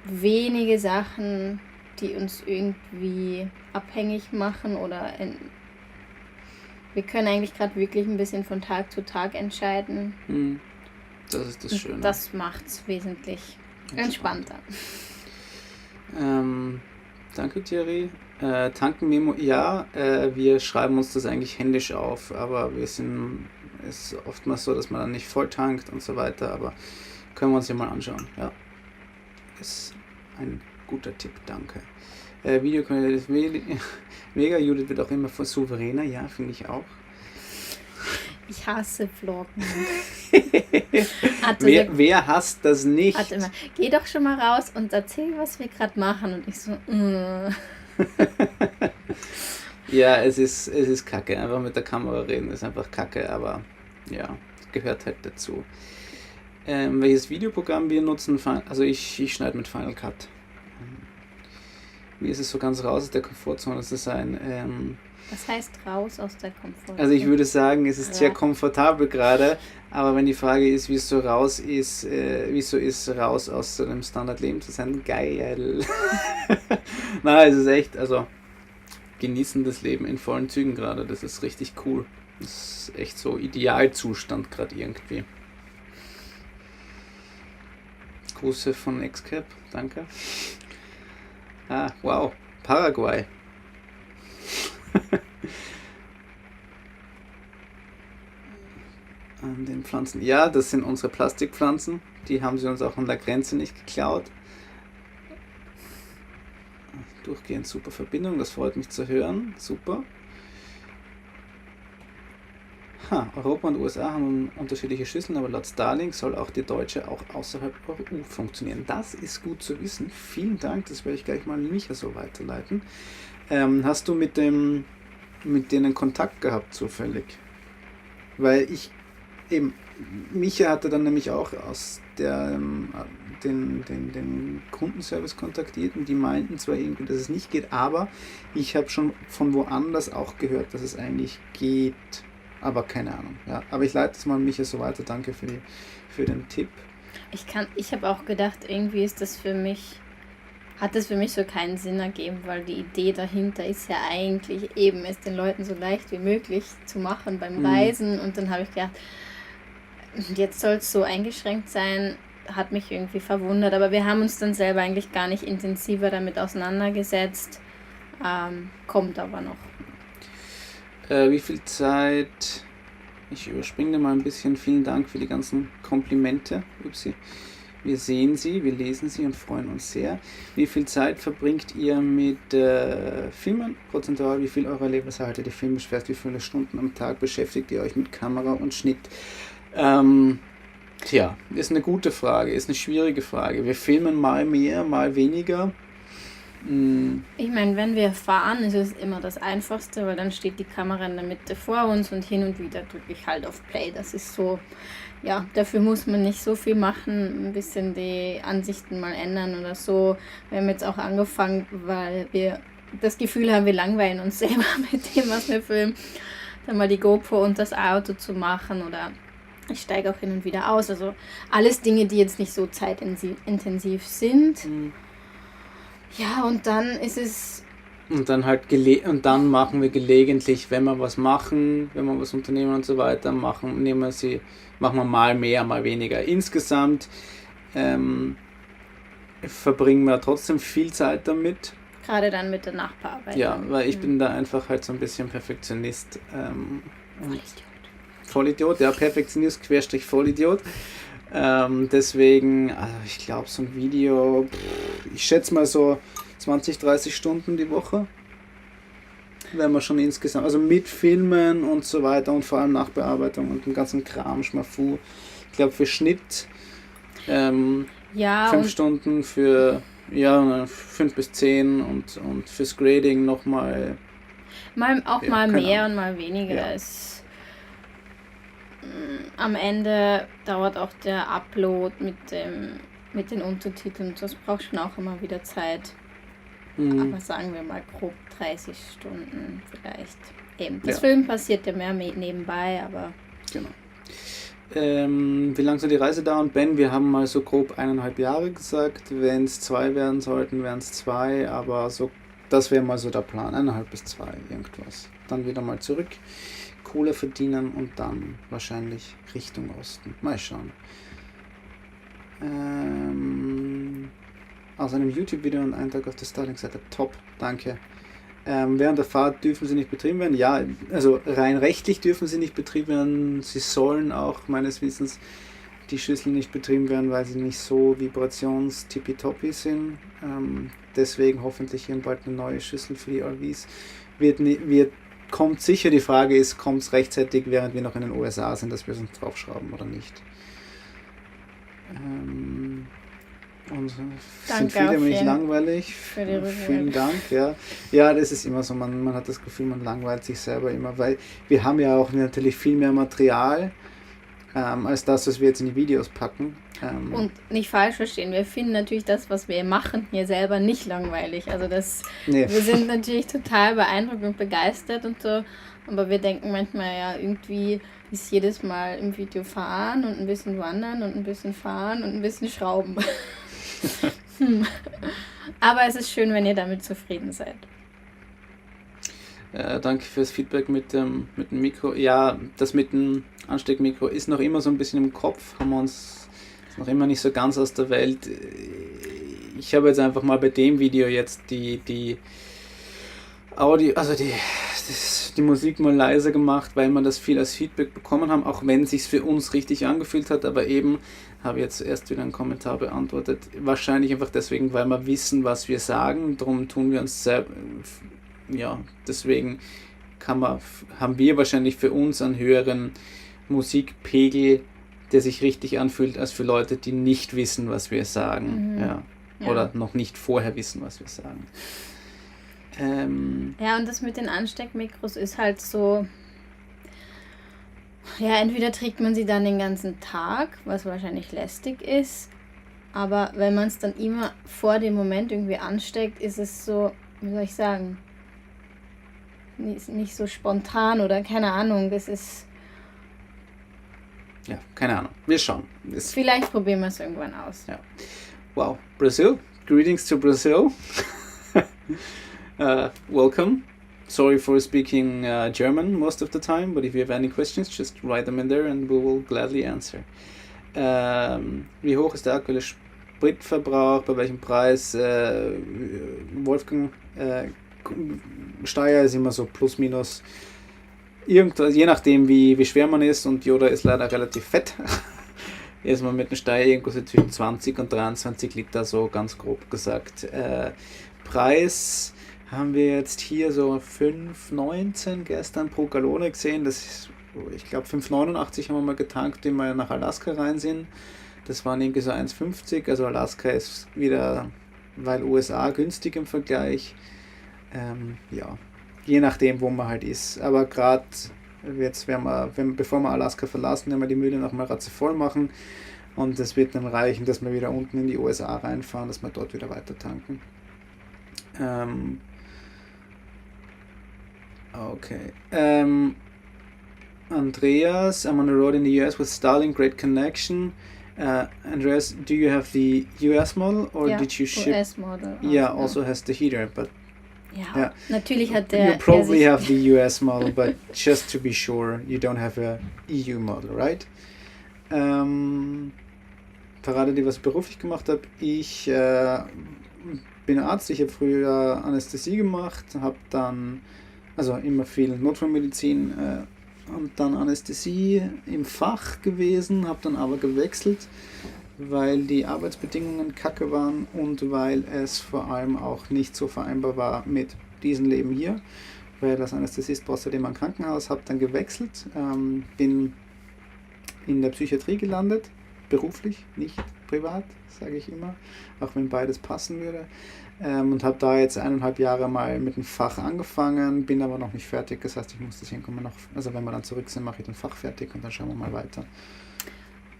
wenige Sachen, die uns irgendwie abhängig machen oder wir können eigentlich gerade wirklich ein bisschen von Tag zu Tag entscheiden. Das ist das Schöne. Das macht es wesentlich entspannter. Danke, Thierry. Tankenmemo, ja, wir schreiben uns das eigentlich händisch auf, aber es ist oftmals so, dass man dann nicht voll tankt und so weiter, aber können wir uns ja mal anschauen. Ja, ist ein guter Tipp, danke. Videoqualität ist mega, Judith wird auch immer voll souveräner, ja, finde ich auch. Ich hasse Vloggen. Wer hasst das nicht? Warte mal, geh doch schon mal raus und erzähl, was wir gerade machen. Und ich so, Ja, es ist kacke. Einfach mit der Kamera reden ist einfach kacke, aber ja, gehört halt dazu. Welches Videoprogramm wir nutzen? Also ich schneide mit Final Cut. Wie ist es so ganz raus aus der Komfortzone? Das ist was heißt raus aus der Komfortzone? Also ich würde sagen, es ist sehr komfortabel gerade, aber wenn die Frage ist, wieso ist raus aus so einem Standardleben zu sein, geil. Nein, es ist echt, also genießen das Leben in vollen Zügen gerade, das ist richtig cool. Das ist echt so Idealzustand gerade irgendwie. Grüße von Xcap, danke. Ah, wow, Paraguay. An den Pflanzen. Ja, das sind unsere Plastikpflanzen. Die haben sie uns auch an der Grenze nicht geklaut. Durchgehend super Verbindung, das freut mich zu hören. Super. Europa und USA haben unterschiedliche Schüsseln, aber laut Starlink soll auch die deutsche auch außerhalb EU funktionieren. Das ist gut zu wissen. Vielen Dank, das werde ich gleich mal an Micha so weiterleiten. Hast du mit denen Kontakt gehabt zufällig? Weil Micha hatte dann nämlich auch aus den Kundenservice kontaktiert und die meinten zwar irgendwie, dass es nicht geht, aber ich habe schon von woanders auch gehört, dass es eigentlich geht. Aber keine Ahnung. Ja. Aber ich leite es mal an Micha so weiter. Danke für den Tipp. Ich habe auch gedacht, irgendwie hat das für mich so keinen Sinn ergeben, weil die Idee dahinter ist ja eigentlich eben, es den Leuten so leicht wie möglich zu machen beim Reisen. Und dann habe ich gedacht, jetzt soll es so eingeschränkt sein, hat mich irgendwie verwundert. Aber wir haben uns dann selber eigentlich gar nicht intensiver damit auseinandergesetzt. Kommt aber noch. Wie viel Zeit? Ich überspringe mal ein bisschen. Vielen Dank für die ganzen Komplimente. Upsi. Wir sehen sie, wir lesen sie und freuen uns sehr. Wie viel Zeit verbringt ihr mit Filmen? Prozentual, wie viel eurer Lebenszeit haltet ihr filmisch fest? Wie viele Stunden am Tag beschäftigt ihr euch mit Kamera und Schnitt? Ist eine gute Frage, ist eine schwierige Frage. Wir filmen mal mehr, mal weniger. Ich meine, wenn wir fahren, ist es immer das Einfachste, weil dann steht die Kamera in der Mitte vor uns und hin und wieder drücke ich halt auf Play. Das ist so, ja, dafür muss man nicht so viel machen, ein bisschen die Ansichten mal ändern oder so. Wir haben jetzt auch angefangen, weil wir das Gefühl haben, wir langweilen uns selber mit dem, was wir filmen, dann mal die GoPro und das Auto zu machen oder ich steige auch hin und wieder aus. Also alles Dinge, die jetzt nicht so zeitintensiv sind. Ja, und dann ist es... Und dann machen wir gelegentlich, wenn wir was machen, wenn wir was unternehmen und so weiter, machen wir mal mehr, mal weniger. Insgesamt verbringen wir trotzdem viel Zeit damit. Gerade dann mit der Nachbearbeitung. Ja, weil ich bin da einfach halt so ein bisschen Perfektionist. Vollidiot, ja, Perfektionist, Vollidiot. Deswegen, also ich glaube, so ein Video, ich schätze mal so 20, 30 Stunden die Woche. Wenn man schon insgesamt, also mit Filmen und so weiter und vor allem Nachbearbeitung und dem ganzen Kram, Schmafu. Ich glaube, für Schnitt 5 Stunden, für 5 bis 10 und fürs Grading nochmal Ja, mal keine mehr Ahnung. und mal weniger. Ja. Am Ende dauert auch der Upload mit den Untertiteln. Das braucht schon auch immer wieder Zeit. Mhm. Aber sagen wir mal grob 30 Stunden vielleicht. Eben, das Ja, Film passiert ja mehr nebenbei, aber genau. Wie lange soll die Reise dauern? Ben, wir haben mal so grob 1,5 Jahre gesagt. Wenn es 2 werden sollten, wären es 2, aber so, das wäre mal so der Plan. 1,5 bis 2, irgendwas. Dann wieder mal zurück, Kohle verdienen und dann wahrscheinlich Richtung Osten. Mal schauen. Aus einem YouTube-Video und einen Tag auf der Starlink-Seite. Top, danke. Während der Fahrt dürfen sie nicht betrieben werden. Ja, also rein rechtlich dürfen sie nicht betrieben werden. Sie sollen auch meines Wissens die Schüsseln nicht betrieben werden, weil sie nicht so vibrations-tippitoppi sind. Deswegen hoffentlich hier bald eine neue Schüssel für die RVs. Kommt sicher, die Frage ist, kommt es rechtzeitig, während wir noch in den USA sind, dass wir es uns draufschrauben oder nicht. Und sind Danke viele auf nämlich jeden langweilig. für die Rückmeldung. Vielen Dank, ja. Ja, das ist immer so, man hat das Gefühl, man langweilt sich selber immer, weil wir haben ja auch natürlich viel mehr Material als das, was wir jetzt in die Videos packen. Und nicht falsch verstehen, wir finden natürlich das, was wir machen, hier selber nicht langweilig. Also Nee. wir sind natürlich total beeindruckt und begeistert und so, aber wir denken manchmal ja irgendwie ist jedes Mal im Video fahren und ein bisschen wandern und ein bisschen fahren und ein bisschen schrauben. Aber es ist schön, wenn ihr damit zufrieden seid. Danke fürs Feedback mit dem Mikro. Ja, das mit dem Ansteckmikro ist noch immer so ein bisschen im Kopf, ist noch immer nicht so ganz aus der Welt. Ich habe jetzt einfach mal bei dem Video jetzt die Audio, also die Musik mal leiser gemacht, weil wir das viel als Feedback bekommen haben, auch wenn es sich für uns richtig angefühlt hat, aber eben habe jetzt erst wieder einen Kommentar beantwortet. Wahrscheinlich einfach deswegen, weil wir wissen, was wir sagen, darum tun wir uns selber, ja, deswegen haben wir wahrscheinlich für uns einen höheren Musikpegel, der sich richtig anfühlt, als für Leute, die nicht wissen, was wir sagen. Mhm. Ja. Ja. Oder noch nicht vorher wissen, was wir sagen. Ja, und das mit den Ansteckmikros ist halt so, ja, entweder trägt man sie dann den ganzen Tag, was wahrscheinlich lästig ist, aber wenn man es dann immer vor dem Moment irgendwie ansteckt, ist es so, wie soll ich sagen, nicht so spontan oder keine Ahnung, das ist, Ja, keine Ahnung. Wir schauen. vielleicht probieren wir es irgendwann aus. Ja. Wow. Brazil. Greetings to Brazil. Welcome. Sorry for speaking German most of the time, but if you have any questions, just write them in there and we will gladly answer. Wie hoch ist der aktuelle Spritverbrauch? Bei welchem Preis? Wolfgang, Steyr ist immer so plus minus irgendwas, je nachdem wie schwer man ist, und Yoda ist leider relativ fett. Erstmal mit einem Steyr irgendwo so zwischen 20 und 23 Liter, so ganz grob gesagt. Preis haben wir jetzt hier so 5,19 gestern pro Gallone gesehen. Das ist, ich glaube 5,89 haben wir mal getankt, wenn wir nach Alaska rein sind. Das waren irgendwie so 1,50. Also Alaska ist wieder, weil USA günstig im Vergleich. Ja, je nachdem, wo man halt ist. Aber gerade jetzt, bevor wir Alaska verlassen, werden wir die Mühle nochmal ratzevoll machen. Und das wird dann reichen, dass wir wieder unten in die USA reinfahren, dass wir dort wieder weiter tanken. Okay. Andreas, I'm on the road in the US with Starlink, great connection. Andreas, do you have the US model or Ja, did you ship? US-Model. Yeah, also has the heater, but Ja, ja. natürlich hat you der probably sich- have the US model, but just to be sure, you don't have a EU model, right? Verrate dir, was ich beruflich gemacht habe. Ich bin Arzt, ich habe früher Anästhesie gemacht, habe dann, also immer viel Notfallmedizin und dann Anästhesie im Fach gewesen, habe dann aber gewechselt, weil die Arbeitsbedingungen kacke waren und weil es vor allem auch nicht so vereinbar war mit diesem Leben hier, weil als Anästhesist brauchst du immer ein Krankenhaus, habe dann gewechselt, bin in der Psychiatrie gelandet beruflich, nicht privat, sage ich immer, auch wenn beides passen würde. Und habe da jetzt 1,5 Jahre mal mit dem Fach angefangen, bin aber noch nicht fertig. Das heißt, ich muss das irgendwann noch, also wenn wir dann zurück sind, mache ich den Fach fertig und dann schauen wir mal weiter.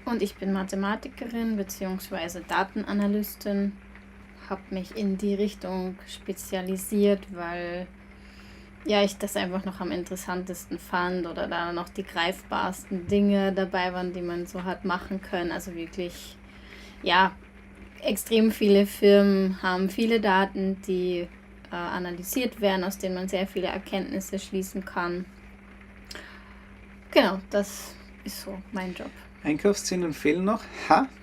Und ich bin Mathematikerin bzw. Datenanalystin, habe mich in die Richtung spezialisiert, weil ja, ich das einfach noch am interessantesten fand oder da noch die greifbarsten Dinge dabei waren, die man so hat machen können. Also wirklich, ja, extrem viele Firmen haben viele Daten, die analysiert werden, aus denen man sehr viele Erkenntnisse schließen kann. Genau, das ist so mein Job. Einkaufsszenen fehlen noch.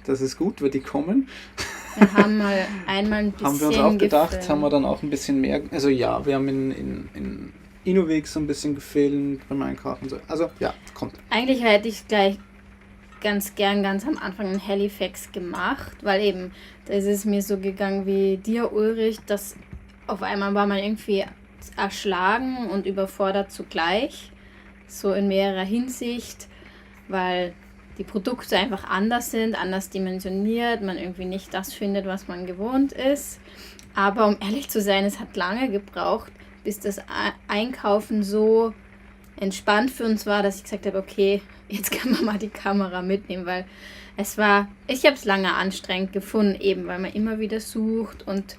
Das ist gut, weil die kommen. Wir haben mal einmal ein bisschen haben wir uns auch gedacht, gefilmt. haben wir dann auch ein bisschen mehr, also ja, wir haben in Innoweek so ein bisschen gefilmt beim Einkaufen. So. Also ja, kommt. Eigentlich hätte ich gleich ganz gern ganz am Anfang in Halifax gemacht, weil eben, da ist es mir so gegangen wie dir, Ulrich, dass auf einmal war man irgendwie erschlagen und überfordert zugleich, so in mehrerer Hinsicht, weil die Produkte einfach anders sind, anders dimensioniert, man irgendwie nicht das findet, was man gewohnt ist. Aber um ehrlich zu sein, es hat lange gebraucht, bis das Einkaufen so entspannt für uns war, dass ich gesagt habe, okay, jetzt kann man mal die Kamera mitnehmen, weil ich habe es lange anstrengend gefunden, eben weil man immer wieder sucht und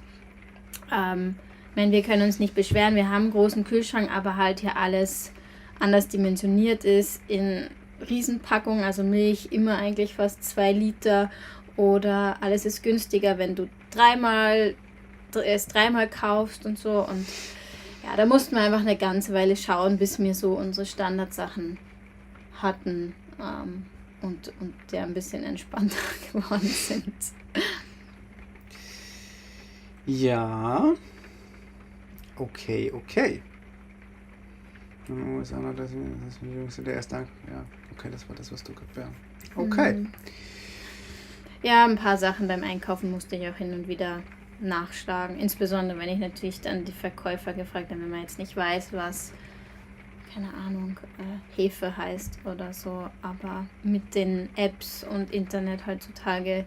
wir können uns nicht beschweren, wir haben einen großen Kühlschrank, aber halt hier alles anders dimensioniert ist, in Riesenpackungen, also Milch immer eigentlich fast 2 Liter oder alles ist günstiger, wenn du es dreimal kaufst und so und ja, da mussten wir einfach eine ganze Weile schauen, bis wir so unsere Standardsachen hatten und ja ein bisschen entspannter geworden sind. Ja. Okay. Oh, ist auch noch das Jüngste, der erste. Ja, okay, das war das, was du gerade. Okay. Ja, ein paar Sachen beim Einkaufen musste ich auch hin und wieder nachschlagen. Insbesondere, wenn ich natürlich dann die Verkäufer gefragt habe, wenn man jetzt nicht weiß, was, keine Ahnung, Hefe heißt oder so. Aber mit den Apps und Internet heutzutage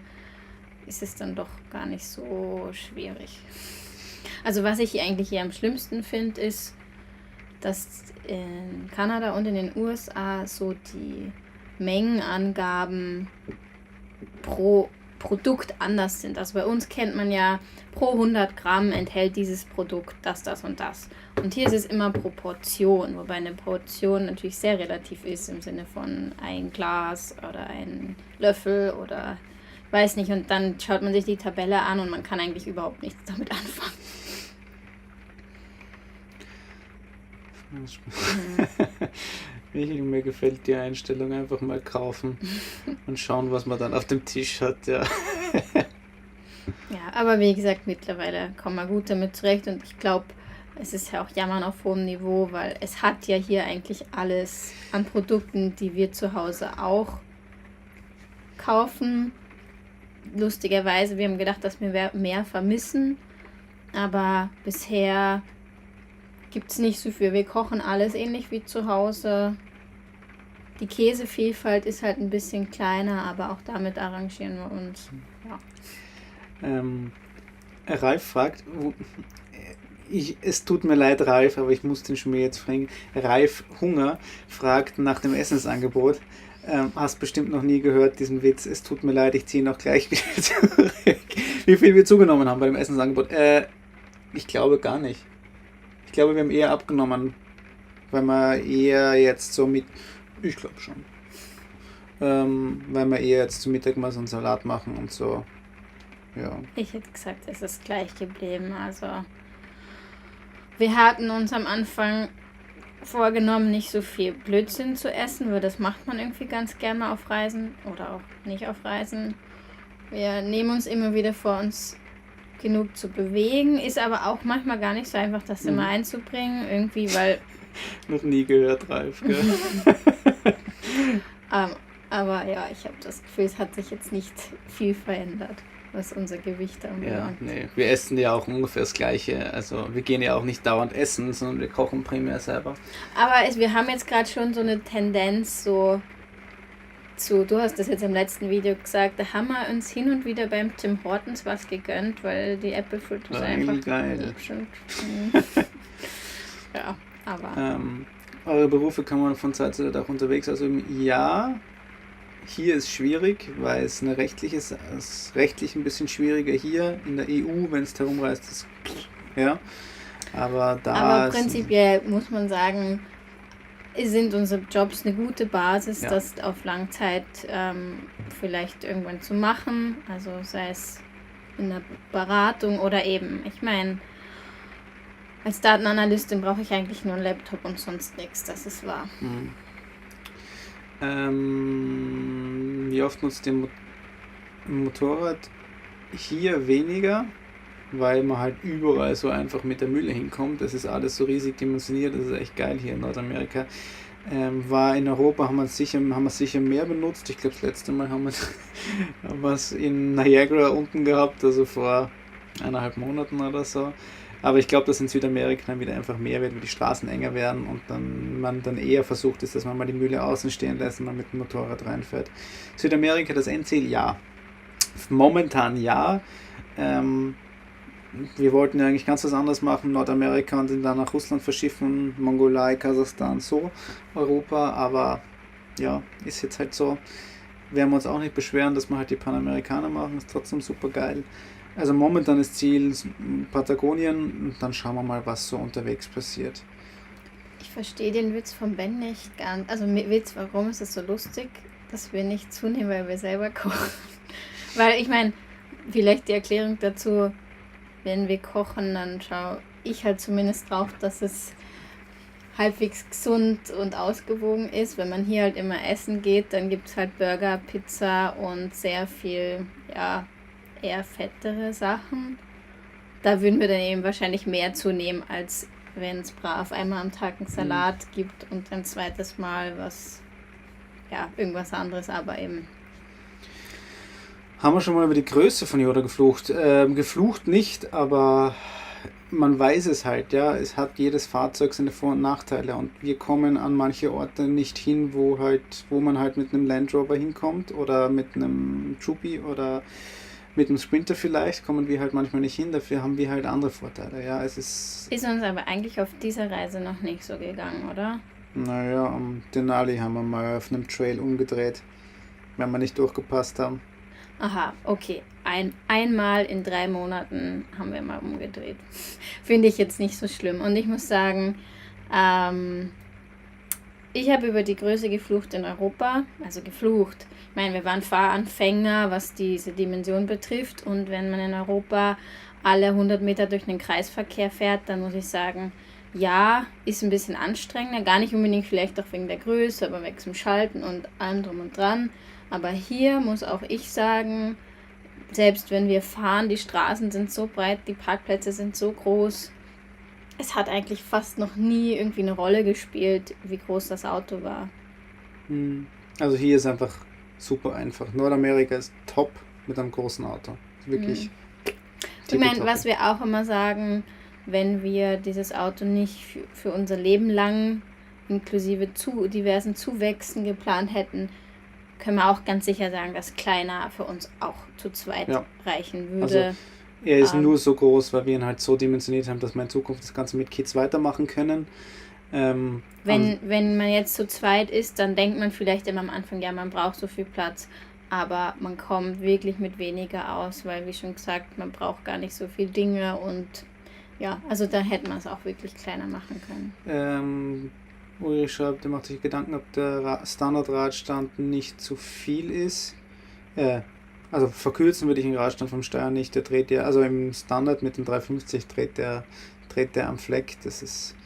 ist es dann doch gar nicht so schwierig. Also was ich eigentlich hier am schlimmsten finde, ist, dass in Kanada und in den USA so die Mengenangaben pro Produkt anders sind. Also bei uns kennt man ja, pro 100 Gramm enthält dieses Produkt das und das. Und hier ist es immer Proportion, wobei eine Portion natürlich sehr relativ ist im Sinne von ein Glas oder ein Löffel oder weiß nicht. Und dann schaut man sich die Tabelle an und man kann eigentlich überhaupt nichts damit anfangen. Mir gefällt die Einstellung, einfach mal kaufen und schauen, was man dann auf dem Tisch hat, ja. Ja, aber wie gesagt, mittlerweile kommen wir gut damit zurecht und ich glaube, es ist ja auch Jammern auf hohem Niveau, weil es hat ja hier eigentlich alles an Produkten, die wir zu Hause auch kaufen. Lustigerweise, wir haben gedacht, dass wir mehr vermissen, aber bisher gibt es nicht so viel. Wir kochen alles ähnlich wie zu Hause. Die Käsevielfalt ist halt ein bisschen kleiner, aber auch damit arrangieren wir uns. Ja. Ralf fragt, es tut mir leid, Ralf, aber ich muss den Schmäh jetzt fragen. Ralf Hunger fragt nach dem Essensangebot. Hast bestimmt noch nie gehört, diesen Witz. Es tut mir leid, ich ziehe noch gleich wieder zurück. Wie viel wir zugenommen haben bei dem Essensangebot? Ich glaube gar nicht. Ich glaube, wir haben eher abgenommen, weil wir eher jetzt so ich glaube schon, weil wir eher jetzt zum Mittag mal so einen Salat machen und so, ja. Ich hätte gesagt, es ist gleich geblieben, also wir hatten uns am Anfang vorgenommen, nicht so viel Blödsinn zu essen, weil das macht man irgendwie ganz gerne mal auf Reisen oder auch nicht auf Reisen. Wir nehmen uns immer wieder vor, uns genug zu bewegen, ist aber auch manchmal gar nicht so einfach, das immer einzubringen, irgendwie, weil... Noch nie gehört, Ralf, gell? Aber ja, ich habe das Gefühl, es hat sich jetzt nicht viel verändert, was unser Gewicht anbelangt. Ja, nee, wir essen ja auch ungefähr das Gleiche, also wir gehen ja auch nicht dauernd essen, sondern wir kochen primär selber. Aber wir haben jetzt gerade schon so eine Tendenz, so dazu. Du hast das jetzt im letzten Video gesagt, da haben wir uns hin und wieder beim Tim Hortons was gegönnt, weil die Apple-Fotos einfach geil. hübsch sind. Ja, aber... Eure Berufe kann man von Zeit zu Zeit auch unterwegs ausüben. Ja, hier ist schwierig, weil es ist rechtlich ein bisschen schwieriger hier in der EU, wenn es herumreist, ist ja. Aber prinzipiell muss man sagen, sind unsere Jobs eine gute Basis, das auf Langzeit vielleicht irgendwann zu machen. Also sei es in der Beratung oder eben, ich meine, als Datenanalystin brauche ich eigentlich nur einen Laptop und sonst nichts, das ist wahr. Wie oft nutzt ihr Motorrad? Hier weniger, weil man halt überall so einfach mit der Mühle hinkommt. Das ist alles so riesig dimensioniert, das ist echt geil hier in Nordamerika. War in Europa, haben wir sicher mehr benutzt. Ich glaube, das letzte Mal haben wir es in Niagara unten gehabt, also vor 1,5 Monaten oder so. Aber ich glaube, dass in Südamerika dann wieder einfach mehr wird, weil die Straßen enger werden und man dann eher versucht ist, dass man mal die Mühle außen stehen lässt und man mit dem Motorrad reinfährt. Südamerika, das Endziel, ja. Momentan ja. Wir wollten ja eigentlich ganz was anderes machen, Nordamerika und dann nach Russland verschiffen, Mongolei, Kasachstan, so Europa, aber ja, ist jetzt halt so. Werden wir uns auch nicht beschweren, dass wir halt die Panamerikaner machen, ist trotzdem super geil. Also momentan ist Ziel Patagonien und dann schauen wir mal, was so unterwegs passiert. Ich verstehe den Witz von Ben nicht ganz. Also Witz, warum ist es so lustig, dass wir nicht zunehmen, weil wir selber kochen? Weil ich meine, vielleicht die Erklärung dazu, wenn wir kochen, dann schaue ich halt zumindest drauf, dass es halbwegs gesund und ausgewogen ist. Wenn man hier halt immer essen geht, dann gibt es halt Burger, Pizza und sehr viel, ja, eher fettere Sachen. Da würden wir dann eben wahrscheinlich mehr zunehmen, als wenn es brav einmal am Tag einen Salat gibt und ein zweites Mal irgendwas anderes, aber eben. Haben wir schon mal über die Größe von Yoda geflucht? Geflucht nicht, aber man weiß es halt, ja. Es hat jedes Fahrzeug seine Vor- und Nachteile und wir kommen an manche Orte nicht hin, wo man halt mit einem Land Rover hinkommt oder mit einem Jupi oder mit einem Sprinter vielleicht, kommen wir halt manchmal nicht hin, dafür haben wir halt andere Vorteile. Ja, es ist uns aber eigentlich auf dieser Reise noch nicht so gegangen, oder? Naja, am Denali haben wir mal auf einem Trail umgedreht, wenn wir nicht durchgepasst haben. Aha, okay. Einmal in 3 Monaten haben wir mal umgedreht. Finde ich jetzt nicht so schlimm. Und ich muss sagen, ich habe über die Größe geflucht in Europa, also geflucht. Ich meine, wir waren Fahranfänger, was diese Dimension betrifft. Und wenn man in Europa alle 100 Meter durch den Kreisverkehr fährt, dann muss ich sagen, ja, ist ein bisschen anstrengender. Gar nicht unbedingt vielleicht auch wegen der Größe, aber wegen dem Schalten und allem drum und dran. Aber hier muss auch ich sagen, selbst wenn wir fahren, die Straßen sind so breit, die Parkplätze sind so groß. Es hat eigentlich fast noch nie irgendwie eine Rolle gespielt, wie groß das Auto war. Also hier ist einfach super einfach. Nordamerika ist top mit einem großen Auto. Wirklich. Ich meine, was wir auch immer sagen, wenn wir dieses Auto nicht für unser Leben lang inklusive diversen Zuwächsen geplant hätten, können wir auch ganz sicher sagen, dass kleiner für uns auch zu zweit reichen würde. Also er ist nur so groß, weil wir ihn halt so dimensioniert haben, dass wir in Zukunft das Ganze mit Kids weitermachen können. Wenn man jetzt zu zweit ist, dann denkt man vielleicht immer am Anfang, ja, man braucht so viel Platz, aber man kommt wirklich mit weniger aus, weil, wie schon gesagt, man braucht gar nicht so viel Dinge und ja, also da hätte man es auch wirklich kleiner machen können. Uri schreibt, er macht sich Gedanken, ob der Standardradstand nicht zu viel ist. Also verkürzen würde ich den Radstand vom Steuer nicht. Der dreht ja, also im Standard mit dem 350 dreht der am Fleck. Das ist,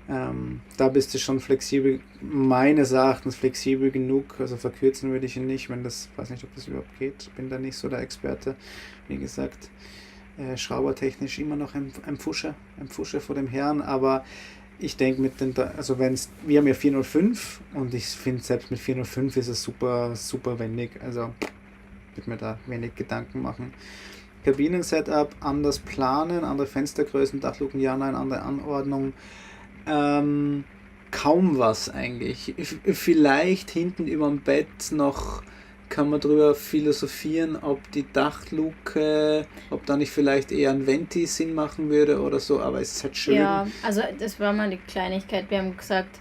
da bist du schon flexibel, meines Erachtens flexibel genug. Also verkürzen würde ich ihn nicht, weiß nicht, ob das überhaupt geht. Bin da nicht so der Experte. Wie gesagt, schraubertechnisch immer noch ein Pfuscher vor dem Herrn, aber ich denke wir haben ja 405 und ich finde selbst mit 405 ist es super, super wendig, also würde mir da wenig Gedanken machen. Kabinen-Setup, anders planen, andere Fenstergrößen, Dachluken, ja, nein, andere Anordnung. kaum was eigentlich. Vielleicht hinten über dem Bett noch kann man drüber philosophieren, ob die Dachluke, ob da nicht vielleicht eher ein Venti Sinn machen würde oder so, aber es ist halt schön. Ja, also das war mal die Kleinigkeit. Wir haben gesagt,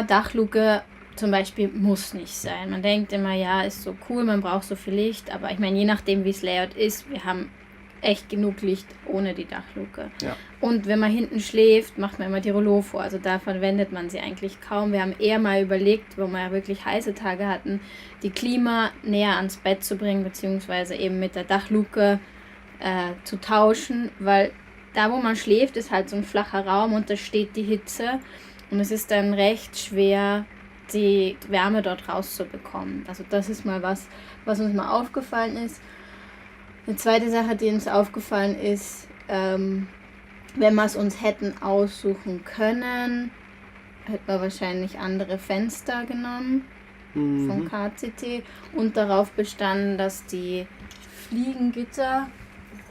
Dachluke zum Beispiel muss nicht sein. Man denkt immer, ja, ist so cool, man braucht so viel Licht, aber ich meine, je nachdem, wie es Layout ist, wir haben echt genug Licht ohne die Dachluke. Ja. Und wenn man hinten schläft, macht man immer die Rollo vor. Also da verwendet man sie eigentlich kaum. Wir haben eher mal überlegt, wo wir ja wirklich heiße Tage hatten, die Klima näher ans Bett zu bringen, beziehungsweise eben mit der Dachluke zu tauschen, weil da, wo man schläft, ist halt so ein flacher Raum und da steht die Hitze und es ist dann recht schwer, die Wärme dort rauszubekommen. Also das ist mal was uns mal aufgefallen ist. Eine zweite Sache, die uns aufgefallen ist, wenn wir es uns hätten aussuchen können, hätten wir wahrscheinlich andere Fenster genommen vom KCT und darauf bestanden, dass die Fliegengitter,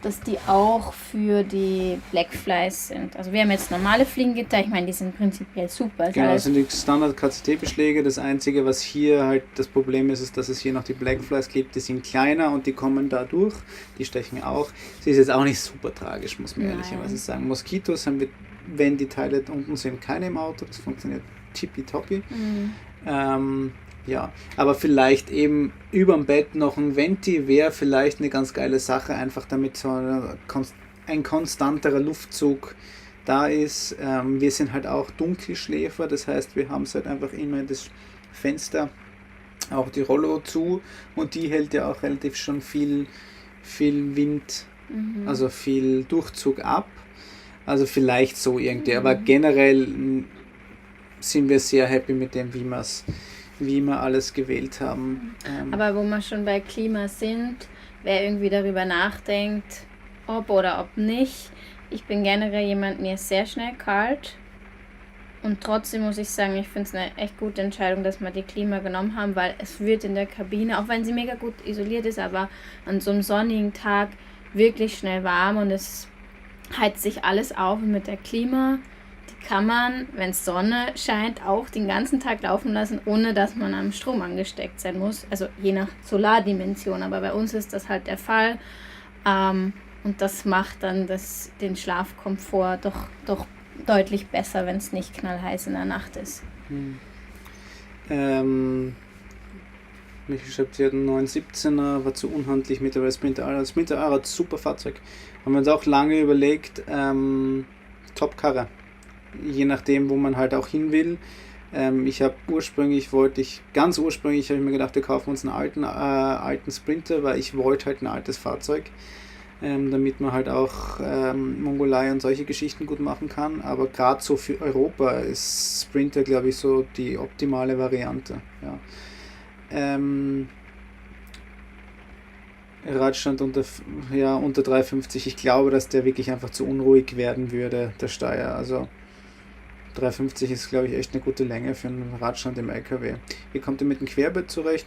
dass die auch für die Blackflies sind. Also wir haben jetzt normale Fliegengitter, ich meine, die sind prinzipiell super. Genau, das sind die Standard-KCT-Beschläge. Das Einzige, was hier halt das Problem ist, ist, dass es hier noch die Blackflies gibt, die sind kleiner und die kommen da durch. Die stechen auch. Sie ist jetzt auch nicht super tragisch, muss man ehrlicherweise sagen. Moskitos haben wir, wenn die Teile unten sind, keine im Auto. Das funktioniert tippitoppi. Ja, aber vielleicht eben überm Bett noch ein Venti wäre vielleicht eine ganz geile Sache, einfach damit so ein konstanterer Luftzug da ist. Wir sind halt auch Dunkelschläfer, das heißt, wir haben halt einfach immer das Fenster, auch die Rollo zu und die hält ja auch relativ schon viel Wind, also viel Durchzug ab. Also vielleicht so irgendwie, aber generell sind wir sehr happy mit dem, wie wir alles gewählt haben. Aber wo wir schon bei Klima sind, wer irgendwie darüber nachdenkt, ob oder ob nicht, ich bin generell jemand, mir ist sehr schnell kalt und trotzdem muss ich sagen, ich finde es eine echt gute Entscheidung, dass wir die Klima genommen haben, weil es wird in der Kabine, auch wenn sie mega gut isoliert ist, aber an so einem sonnigen Tag wirklich schnell warm und es heizt sich alles auf und mit der Klima kann man, wenn Sonne scheint, auch den ganzen Tag laufen lassen, ohne dass man am Strom angesteckt sein muss. Also je nach Solardimension, aber bei uns ist das halt der Fall. Und das macht dann den Schlafkomfort doch deutlich besser, wenn es nicht knallheiß in der Nacht ist. Michael schreibt, sie hat einen 917er, war zu unhandlich mit der Sprinter Aura. Sprinter Aura, super Fahrzeug. Haben wir uns auch lange überlegt, Top-Karre. Je nachdem, wo man halt auch hin will. Ganz ursprünglich habe ich mir gedacht, wir kaufen uns einen alten Sprinter, weil ich wollte halt ein altes Fahrzeug, damit man halt auch Mongolei und solche Geschichten gut machen kann. Aber gerade so für Europa ist Sprinter, glaube ich, so die optimale Variante. Ja. Radstand unter 350. Ich glaube, dass der wirklich einfach zu unruhig werden würde, der Steyr. Also 350 ist, glaube ich, echt eine gute Länge für einen Radstand im LKW. Wie kommt ihr mit dem Querbett zurecht?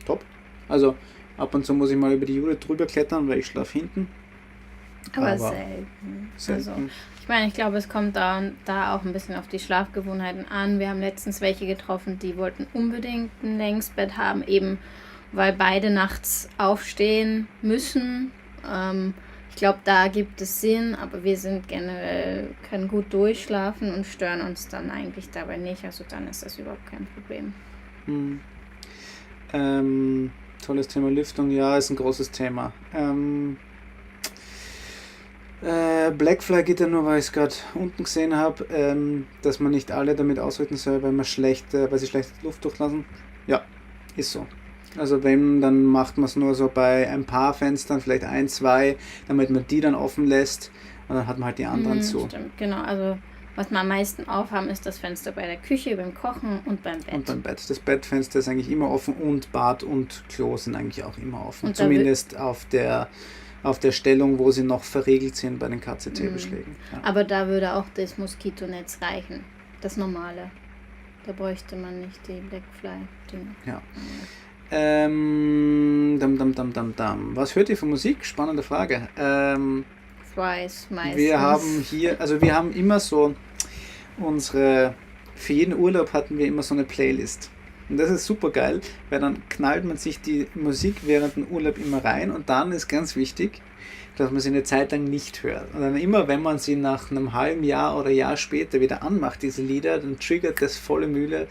Top. Also ab und zu muss ich mal über die Jule drüber klettern, weil ich schlafe hinten. Aber selten. Also, ich meine, ich glaube, es kommt da auch ein bisschen auf die Schlafgewohnheiten an. Wir haben letztens welche getroffen, die wollten unbedingt ein Längsbett haben, eben weil beide nachts aufstehen müssen. Ich glaube, da gibt es Sinn, aber wir können gut durchschlafen und stören uns dann eigentlich dabei nicht. Also dann ist das überhaupt kein Problem. Tolles Thema Lüftung, ja, ist ein großes Thema. Blackfly geht ja nur, weil ich es gerade unten gesehen habe, dass man nicht alle damit ausrüsten soll, weil sie schlecht Luft durchlassen. Ja, ist so. Also wenn, dann macht man es nur so bei ein paar Fenstern, vielleicht 1, 2, damit man die dann offen lässt und dann hat man halt die anderen zu. Stimmt, genau. Also was wir am meisten aufhaben, ist das Fenster bei der Küche, beim Kochen und beim Bett. Und beim Bett. Das Bettfenster ist eigentlich immer offen und Bad und Klo sind eigentlich auch immer offen. Und zumindest auf der Stellung, wo sie noch verriegelt sind bei den KCT-Beschlägen. Ja. Aber da würde auch das Moskitonetz reichen, das normale. Da bräuchte man nicht die Blackfly-Dinge. Ja. Was hört ihr für Musik? Spannende Frage. Thrice meistens. Wir haben immer so für jeden Urlaub hatten wir immer so eine Playlist. Und das ist super geil, weil dann knallt man sich die Musik während dem Urlaub immer rein und dann ist ganz wichtig, dass man sie eine Zeit lang nicht hört. Und dann immer, wenn man sie nach einem halben Jahr oder Jahr später wieder anmacht, diese Lieder, dann triggert das volle Mühle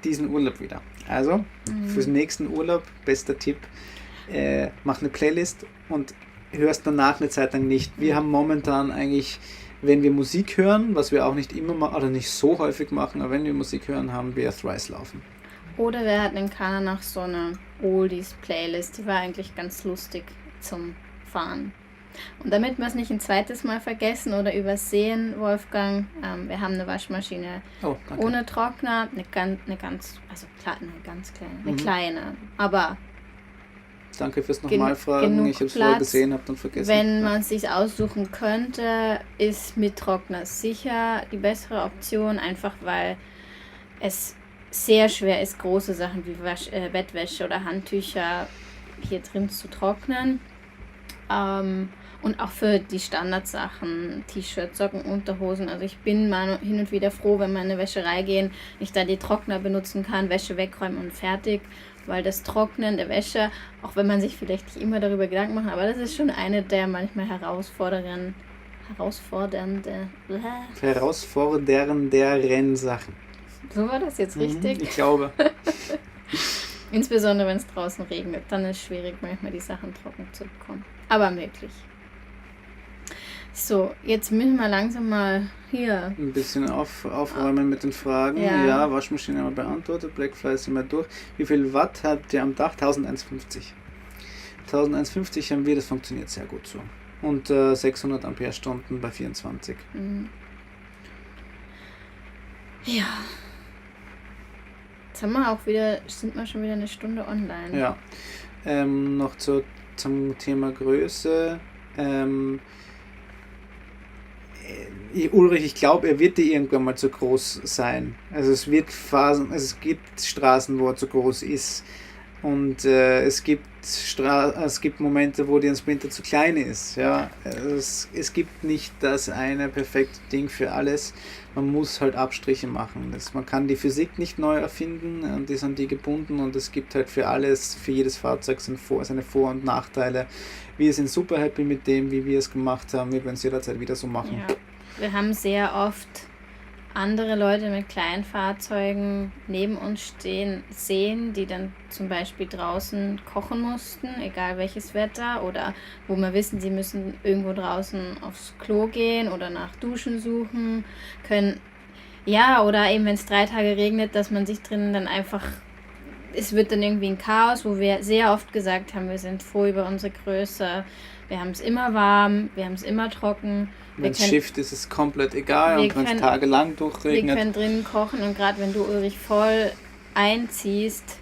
diesen Urlaub wieder. Also, fürs nächsten Urlaub, bester Tipp, mach eine Playlist und hörst danach eine Zeit lang nicht. Wir haben momentan eigentlich, wenn wir Musik hören, was wir auch nicht immer machen, oder nicht so häufig machen, aber wenn wir Musik hören, haben wir Thrice laufen. Oder wir hatten in Kanada noch so eine Oldies-Playlist, die war eigentlich ganz lustig zum Fahren. Und damit wir es nicht ein zweites Mal vergessen oder übersehen, Wolfgang, wir haben eine Waschmaschine ohne Trockner, eine ganz kleine, aber danke fürs nochmal fragen, ich habe es vorher gesehen, habe dann vergessen. Wenn man es sich aussuchen könnte, ist mit Trockner sicher die bessere Option, einfach weil es sehr schwer ist, große Sachen wie Bettwäsche oder Handtücher hier drin zu trocknen. Und auch für die Standardsachen, T-Shirts, Socken, Unterhosen. Also ich bin mal hin und wieder froh, wenn wir in eine Wäscherei gehen, ich da die Trockner benutzen kann, Wäsche wegräumen und fertig. Weil das Trocknen der Wäsche, auch wenn man sich vielleicht nicht immer darüber Gedanken macht, aber das ist schon eine der manchmal herausfordernderen Sachen. So war das jetzt richtig? Ich glaube. Insbesondere wenn es draußen regnet, dann ist es schwierig, manchmal die Sachen trocken zu bekommen. Aber möglich. So, jetzt müssen wir langsam mal hier ein bisschen aufräumen mit den Fragen. Ja, Waschmaschine haben wir beantwortet, Blackfly sind wir durch. Wie viel Watt habt ihr am Tag? 1150. 1150 haben wir, das funktioniert sehr gut so. Und 600 Ampere-Stunden bei 24. Ja. Jetzt sind wir schon wieder eine Stunde online. Ja. Noch zum Thema Größe. Ulrich, ich glaube, er wird irgendwann mal zu groß sein. Also es gibt Straßen, wo er zu groß ist. Und es gibt Momente, wo die ein Sprinter zu klein ist. Ja? Es gibt nicht das eine perfekte Ding für alles. Man muss halt Abstriche machen. Man kann die Physik nicht neu erfinden, und die sind gebunden, und es gibt halt für alles, für jedes Fahrzeug seine Vor- und Nachteile. Wir sind super happy mit dem, wie wir es gemacht haben. Wir werden es jederzeit wieder so machen. Ja. Wir haben sehr oft andere Leute mit kleinen Fahrzeugen neben uns sehen, die dann zum Beispiel draußen kochen mussten, egal welches Wetter, oder wo wir wissen, sie müssen irgendwo draußen aufs Klo gehen oder nach Duschen suchen können. Ja, oder eben wenn es 3 Tage regnet, dass man sich drinnen dann einfach, es wird dann irgendwie ein Chaos, wo wir sehr oft gesagt haben, wir sind froh über unsere Größe, wir haben es immer warm, wir haben es immer trocken. Wenn es schifft, ist es komplett egal, und wenn es tagelang durchregnet. Wir können drinnen kochen, und gerade wenn du Ulrich voll einziehst,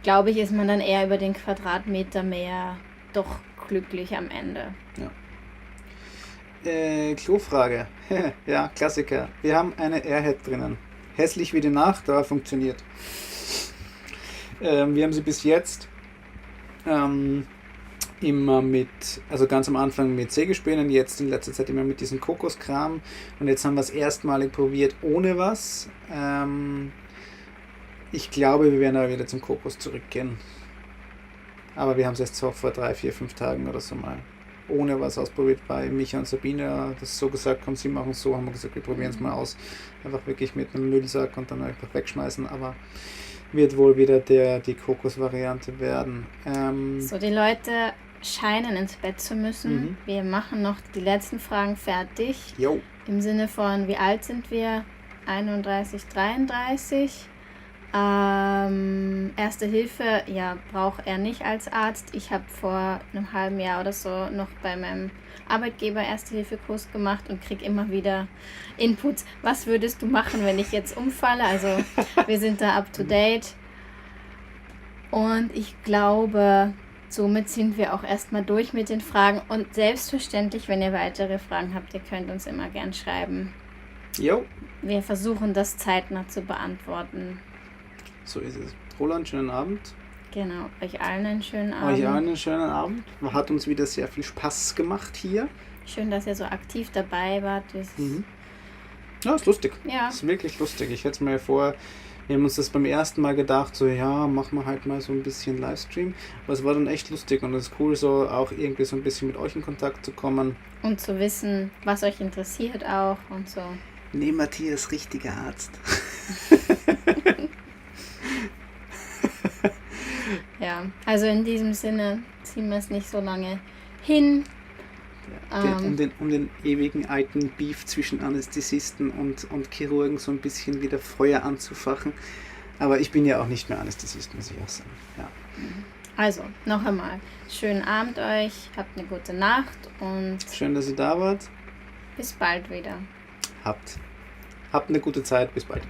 glaube ich, ist man dann eher über den Quadratmeter mehr doch glücklich am Ende. Ja. Klofrage. Ja, Klassiker. Wir haben eine Airhead drinnen. Hässlich wie die Nacht, aber funktioniert. Wir haben sie bis jetzt immer also ganz am Anfang mit Sägespänen, jetzt in letzter Zeit immer mit diesem Kokoskram, und jetzt haben wir es erstmalig probiert ohne was. Ich glaube, wir werden aber wieder zum Kokos zurückgehen. Aber wir haben es erst vor 3, 4, 5 Tagen oder so mal ohne was ausprobiert bei Micha und Sabine. Das so gesagt, komm, sie machen es so, haben wir gesagt, wir probieren es mal aus. Einfach wirklich mit einem Müllsack und dann einfach wegschmeißen, aber wird wohl wieder die Kokos-Variante werden. So, die Leute scheinen ins Bett zu müssen. Wir machen noch die letzten Fragen fertig. Jo. Im Sinne von, wie alt sind wir? 31, 33. Erste Hilfe, ja, braucht er nicht als Arzt. Ich habe vor einem halben Jahr oder so noch bei meinem Arbeitgeber Erste-Hilfe-Kurs gemacht und kriege immer wieder Inputs. Was würdest du machen, wenn ich jetzt umfalle? Also wir sind da up to date. Und ich glaube, somit sind wir auch erstmal durch mit den Fragen. Und selbstverständlich, wenn ihr weitere Fragen habt, ihr könnt uns immer gern schreiben. Jo. Wir versuchen das zeitnah zu beantworten. So ist es. Roland, schönen Abend. Genau, euch allen einen schönen Abend. Euch allen einen schönen Abend. Hat uns wieder sehr viel Spaß gemacht hier. Schön, dass ihr so aktiv dabei wart. Ja, ist lustig. Ja. Ist wirklich lustig. Ich hätte mir wir haben uns das beim ersten Mal gedacht, so ja, machen wir halt mal so ein bisschen Livestream. Aber es war dann echt lustig und es ist cool, so auch irgendwie so ein bisschen mit euch in Kontakt zu kommen. Und zu wissen, was euch interessiert auch und so. Nee, Matthias, richtiger Arzt. Ja, also in diesem Sinne ziehen wir es nicht so lange hin. Um den ewigen alten Beef zwischen Anästhesisten und Chirurgen so ein bisschen wieder Feuer anzufachen. Aber ich bin ja auch nicht mehr Anästhesist, muss ich auch sagen. Ja. Also, noch einmal, schönen Abend euch, habt eine gute Nacht und Schön, dass ihr da wart. bis bald wieder. Habt eine gute Zeit. Bis bald.